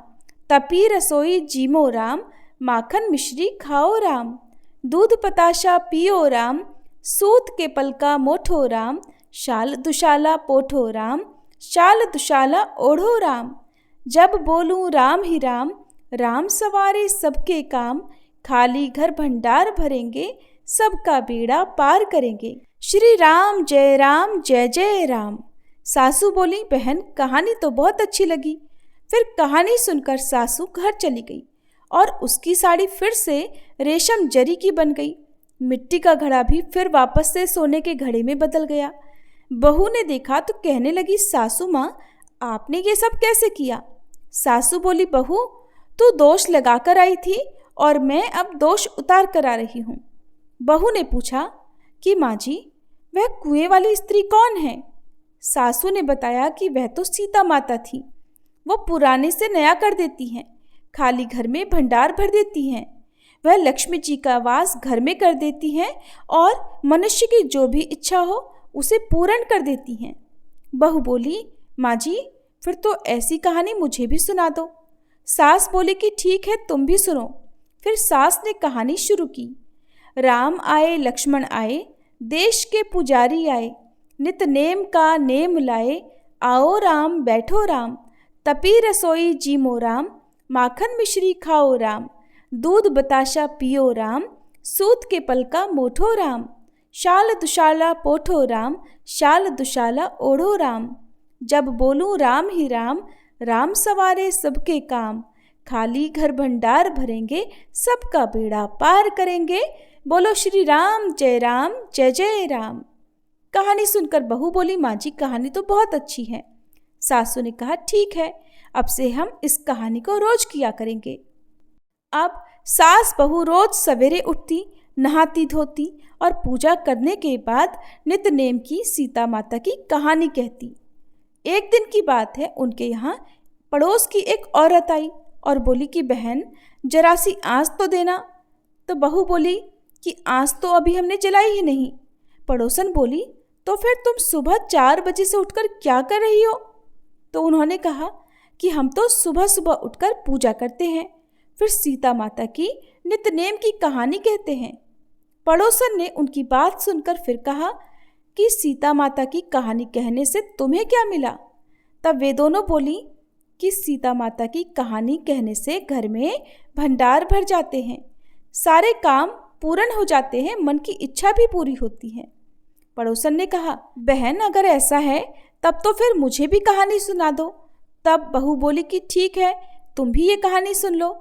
तपी रसोई जीमो राम, माखन मिश्री खाओ राम, दूध पताशा पियो राम, सूत के पलका मोठो राम, शाल दुशाला पोठो राम, शाल दुशाला ओढ़ो राम। जब बोलूं राम ही राम, राम सवारे सबके काम, खाली घर भंडार भरेंगे, सबका बेड़ा पार करेंगे। श्री राम जय जय राम। सासू बोली, बहन कहानी तो बहुत अच्छी लगी। फिर कहानी सुनकर सासू घर चली गई और उसकी साड़ी फिर से रेशम जरी की बन गई। मिट्टी का घड़ा भी फिर वापस से सोने के घड़े में बदल गया। बहू ने देखा तो कहने लगी, सासू माँ, आपने ये सब कैसे किया? सासू बोली, बहू तू दोष लगा कर आई थी और मैं अब दोष उतार कर आ रही हूँ। बहू ने पूछा कि माँ जी, वह कुएं वाली स्त्री कौन है? सासू ने बताया कि वह तो सीता माता थी। वो पुराने से नया कर देती हैं, खाली घर में भंडार भर देती हैं। वह लक्ष्मी जी का वास घर में कर देती हैं और मनुष्य की जो भी इच्छा हो उसे पूर्ण कर देती हैं। बहू बोली, माँ जी फिर तो ऐसी कहानी मुझे भी सुना दो। सास बोली कि ठीक है, तुम भी सुनो। फिर सास ने कहानी शुरू की। राम आए लक्ष्मण आए, देश के पुजारी आए, नित नेम का नेम लाए, आओ राम बैठो राम, तपी रसोई जीमो राम, माखन मिश्री खाओ राम, दूध बताशा पियो राम, सूत के पलका मोठो राम, शाल दुशाला पोठो राम, शाल दुशाला ओढ़ो राम। जब बोलूं राम ही राम, राम सवारे सबके काम, खाली घर भंडार भरेंगे, सबका बेड़ा पार करेंगे। बोलो श्री राम जय जय राम। कहानी सुनकर बहू बोली, माँ जी कहानी तो बहुत अच्छी है। सासू ने कहा, ठीक है, अब से हम इस कहानी को रोज किया करेंगे। अब सास बहू रोज सवेरे उठती, नहाती धोती और पूजा करने के बाद नित नेम की सीता माता की कहानी कहती। एक दिन की बात है, उनके यहाँ पड़ोस की एक औरत आई और बोली कि बहन जरा सी आँच तो देना। तो बहू बोली कि आँच तो अभी हमने जलाई ही नहीं। पड़ोसन बोली, तो फिर तुम सुबह 4 बजे से उठकर क्या कर रही हो? तो उन्होंने कहा कि हम तो सुबह सुबह उठकर पूजा करते हैं, फिर सीता माता की नित्यनेम की कहानी कहते हैं। पड़ोसन ने उनकी बात सुनकर फिर कहा कि सीता माता की कहानी कहने से तुम्हें क्या मिला? तब वे दोनों बोली कि सीता माता की कहानी कहने से घर में भंडार भर जाते हैं, सारे काम पूर्ण हो जाते हैं, मन की इच्छा भी पूरी होती है। पड़ोसन ने कहा, बहन अगर ऐसा है तब तो फिर मुझे भी कहानी सुना दो। तब बहू बोली कि ठीक है, तुम भी ये कहानी सुन लो।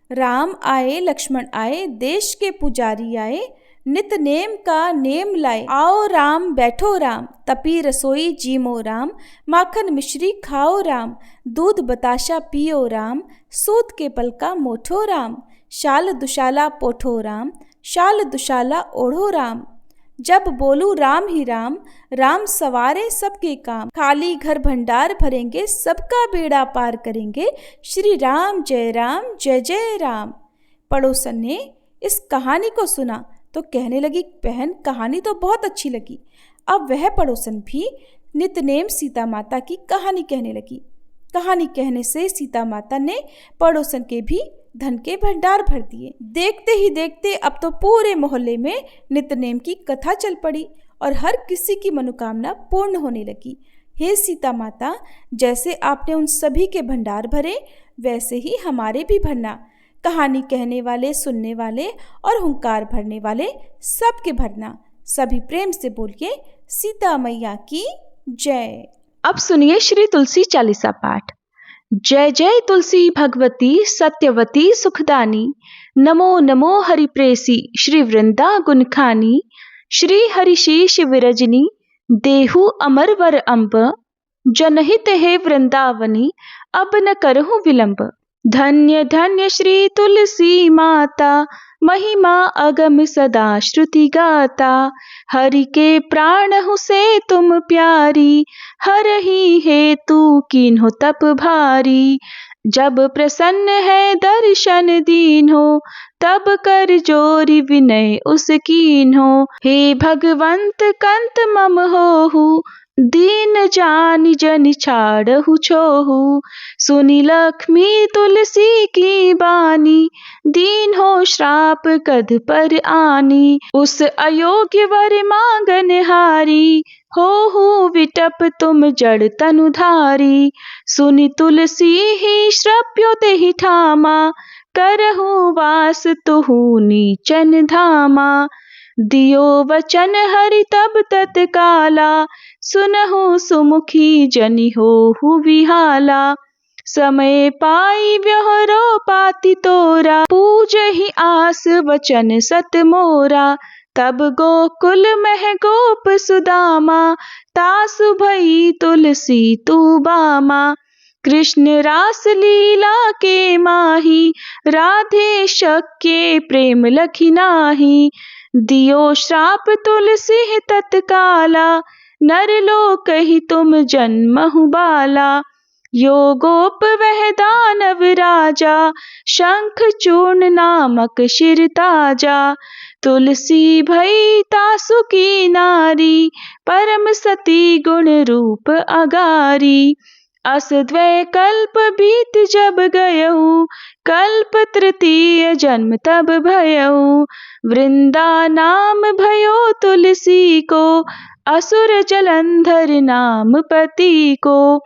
राम आए लक्ष्मण आए, देश के पुजारी आए, नित नेम का नेम लाए, आओ राम बैठो राम, तपी रसोई जीमो राम, माखन मिश्री खाओ राम, दूध बताशा पियो राम, सूत के पलका मोठो राम, शाल दुशाला पोठो राम, शाल दुशाला ओढ़ो राम। जब बोलूं राम ही राम, राम सवारे सबके काम, खाली घर भंडार भरेंगे, सबका बेड़ा पार करेंगे। श्री राम जय जय राम। पड़ोसन ने इस कहानी को सुना तो कहने लगी, बहन कहानी तो बहुत अच्छी लगी। अब वह पड़ोसन भी नित्यनेम सीता माता की कहानी कहने लगी। कहानी कहने से सीता माता ने पड़ोसन के भी धन के भंडार भर दिए। देखते ही देखते अब तो पूरे मोहल्ले में नित्यनेम की कथा चल पड़ी और हर किसी की मनोकामना पूर्ण होने लगी। हे सीता माता, जैसे आपने उन सभी के भंडार भरे, वैसे ही हमारे भी भरना। कहानी कहने वाले, सुनने वाले और हुंकार भरने वाले सबके भरना। सभी प्रेम से बोलिए, सीता मैया की जय।
अब सुनिए श्री तुलसी चालीसा पाठ। जय जय तुलसी भगवती सत्यवती सुखदानी, नमो नमो हरिप्रेसी श्री वृंदा गुणखानी, श्री हरिशीष विरजनी देहु अमर वर अंब, जनहित हे वृंदावनी अब न करहु विलंब। धन्य धन्य श्री तुलसी माता, महिमा अगम सदा श्रुति गाता। हरि के प्राण हूँ से तुम प्यारी, हरहि हेतु कीन्हो तप भारी। जब प्रसन्न है दर्शन दीन्हो, तब कर जोरी विनय उस कीन्हो। हे भगवंत कंत मम होहु, दीन जानि जनि छाड़हु छोहु। सुनि लक्ष्मी तुलसी की बानी, दीन हो श्राप कध पर आनी। उस अयोग्य वर मांगन हारी, होहु विटप तुम जड़ तनुधारी। सुनि तुलसी ही श्रप्यो तेहि ठामा, करहु वास तुहु नीचन धामा। दियो वचन हरि तब तत्काला, सुनहु सुमुखी जनि होहु विहाला। समय पाई व्यवहारो पाति तोरा, पूजहि आस वचन सत मोरा। तब गोकुल मह गोप सुदामा, तासु भई तुलसी तू बामा। कृष्ण रास लीला के माही, राधे शक्य प्रेम लखि नाही। दियो श्राप तुलसी तत्काला, नरलोकहि तुम जन्महु बाला। यो गोप वह दानव राजा, शंख चूर्ण नामक शिर ताजा। तुलसी भई तासु की नारी, परम सती गुण रूप अगारी। अस द्वै कल्प बीत जब गयऊ, कल्प तृतीय जन्म तब भयऊ। वृंदा नाम भयो तुलसी को, असुर जलंधर नाम पति को।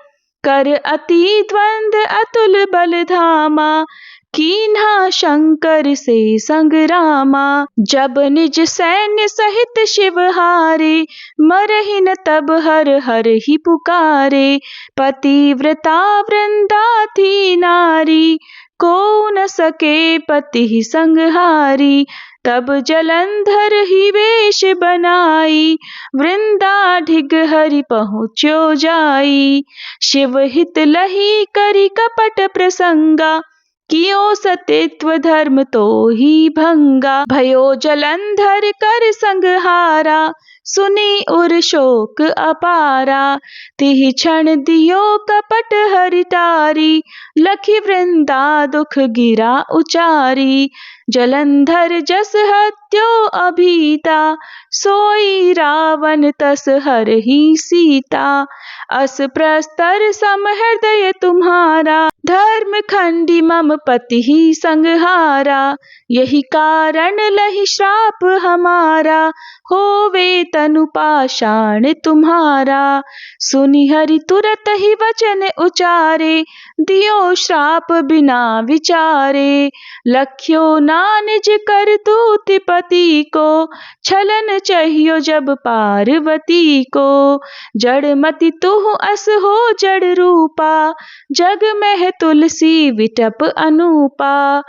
कर अति द्वंद अतुल बल धामा, कीन्हा शंकर से संग्रामा। जब निज सैन्य सहित शिव हारे, मरहि न तब हर हर ही पुकारे। पतिव्रता वृंदा थी नारी, को न सके पति संहारी। तब जलंधर ही वेश बनाई, वृंदा ढिग हरि पहुँच्यो जाई। शिव हित लही करि कपट प्रसंगा, कियो सतित्व धर्म तो ही भंगा। भयो जलंधर कर संगहारा, सुनी उर शोक अपारा। तिहि क्षण दियो कपट हरि टारी, लखि वृंदा दुख गिरा उचारी। जलंधर जस हत्यो अभीता, सोई रावण तस हरहि सीता। अस प्रस्तर सम हृदय तुम्हारा, धर्म खंडी मम पति ही संहारा। यही कारण लहि श्राप हमारा, होवे तनु पाषाण तुम्हारा। सुनि हरि तुरत ही वचन उचारे, दियो श्राप बिना विचारे। लख्यो ना निज करतूत पति को, छलन चाहियो जब पार्वती को। जड़मति तुहु अस हो जड़ रूपा, जग में तुलसी विटप अनूपा।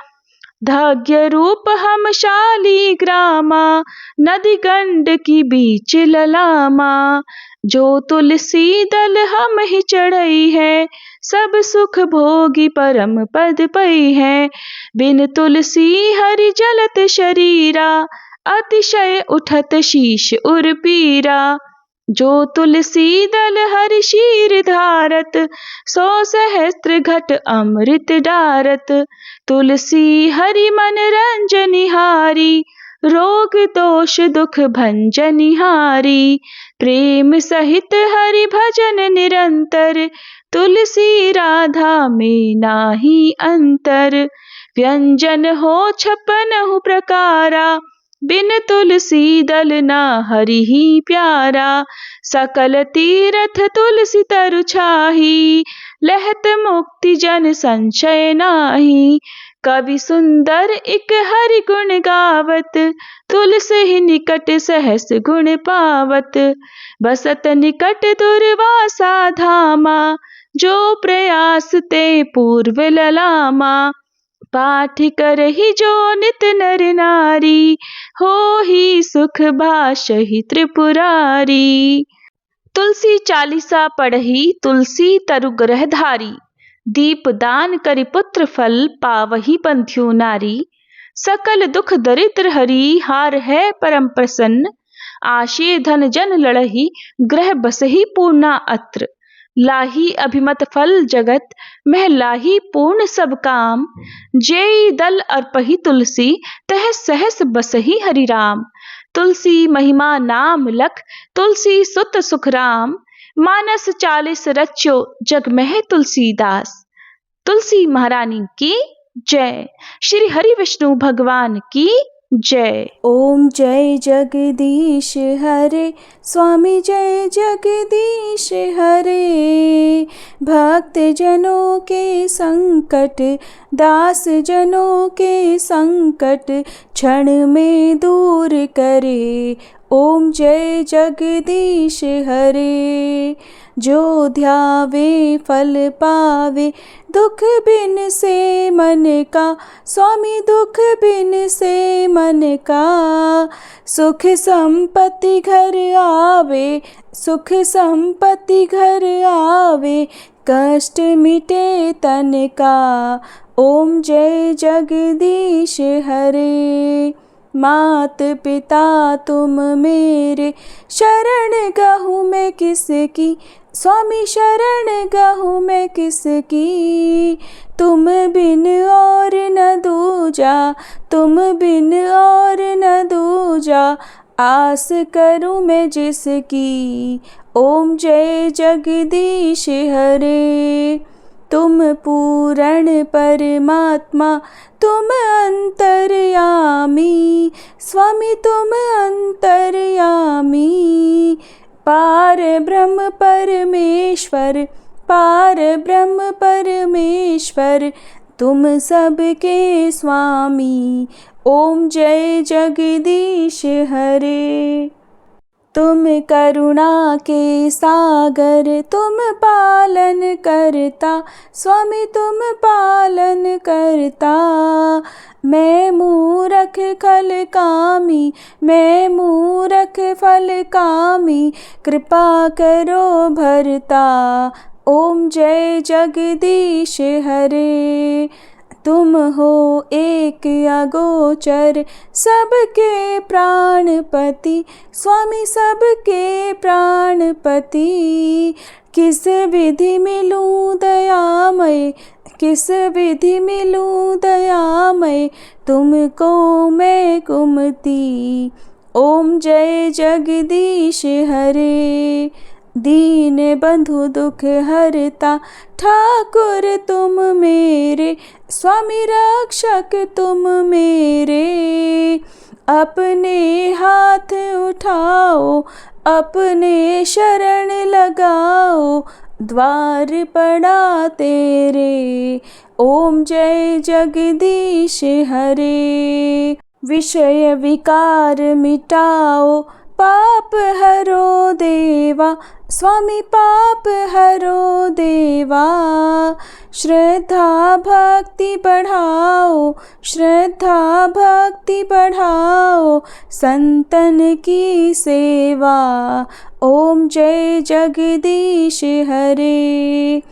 धाग्य रूप हम शाली ग्रामा, नदी गंड की बीच ललामा। जो तुलसी दल हम ही चढ़ई है, सब सुख भोगी परम पद पई है। बिन तुलसी हरि जलत शरीरा, अतिशय उठत शीश उर पीरा। जो तुलसी दल हरि शीर धारत, सो सहस्त्र घट अमृत डारत। तुलसी हरि मन रंजनिहारी, रोग दोष दुख भंजनिहारी। प्रेम सहित हरि भजन निरंतर, तुलसी राधा में नाही अंतर। व्यंजन हो 56 प्रकारा, बिन तुलसी दल ना हरि ही प्यारा। सकल तीरथ तुलसी तरु छाही, लहत मुक्ति जन संशय नाही। कवि सुंदर इक हरि गुण गावत, तुलसी निकट सहस गुण पावत। बसत निकट दुर्वासा धामा, जो प्रयास ते पूर्व ललामा। पाठ करहि जो नित नर नारी, होहि सुख भाषहि त्रिपुरारी। तुलसी चालीसा पढ़ही, तुलसी तरु ग्रह धारी। दीप दान करि पुत्र फल पावही पंथ्यु नारी। सकल दुख दरिद्र हरि हार है परम प्रसन्न। आशे धन जन लड़ही ग्रह बसही पूर्णा अत्र। लाही अभिमत फल जगत मह लाही पूर्ण सब काम। जेई दल अर्पही तुलसी तह सहस बसही हरि राम। तुलसी महिमा नाम लख तुलसी सुत सुख राम। मानस 40 रच्यो जग मह तुलसीदास। तुलसी महारानी की जय। श्री हरि विष्णु भगवान की जय।
ओम जय जगदीश हरे स्वामी जय जगदीश हरे। भक्त जनों के संकट दास जनों के संकट क्षण में दूर करे। ओम जय जगदीश हरे। जो ध्यावे फल पावे दुख बिन से मन का। स्वामी दुख बिन से मन का। सुख संपत्ति घर आवे सुख संपत्ति घर आवे। कष्ट मिटे तन का। ओम जय जगदीश हरे। मात पिता तुम मेरे शरण गहूँ मैं किसकी। स्वामी शरण गहूँ मैं किसकी। तुम बिन और न दूजा तुम बिन और न दूजा। आस करूँ मैं जिसकी। ओम जय जगदीश हरे। तुम पूर्ण परमात्मा तुम अंतर्यामी। स्वामी तुम अंतर्यामी। पार ब्रह्म परमेश्वर पार ब्रह्म परमेश्वर तुम सबके स्वामी। ओम जय जगदीश हरे। तुम करुणा के सागर तुम पालन करता। स्वामी तुम पालन करता। मैं मूरख खल कामी मैं मूरख फल कामी। कृपा करो भरता। ओम जय जगदीश हरे। तुम हो एक अगोचर सबके प्राणपति। स्वामी सबके प्राणपति। किस विधि मिलूं दयामय किस विधि मिलूं दयामय। तुमको मैं कुमति। ओम जय जगदीश हरे। दीन बंधु दुख हरता ठाकुर तुम मेरे। स्वामी रक्षक तुम मेरे। अपने हाथ उठाओ अपने शरण लगाओ। द्वार पड़ा तेरे। ओम जय जगदीश हरे। विषय विकार मिटाओ पाप हरो देवा। स्वामी पाप हरो देवा। श्रद्धा भक्ति बढ़ाओ श्रद्धा भक्ति बढ़ाओ। संतन की सेवा। ओम जय जगदीश हरे।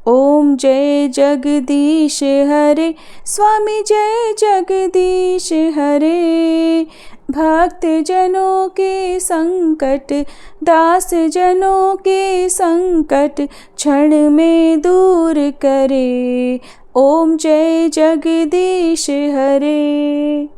ओम जय जगदीश हरे। स्वामी जय जगदीश हरे। भक्त जनों के संकट दास जनों के संकट क्षण में दूर करे। ओम जय जगदीश हरे।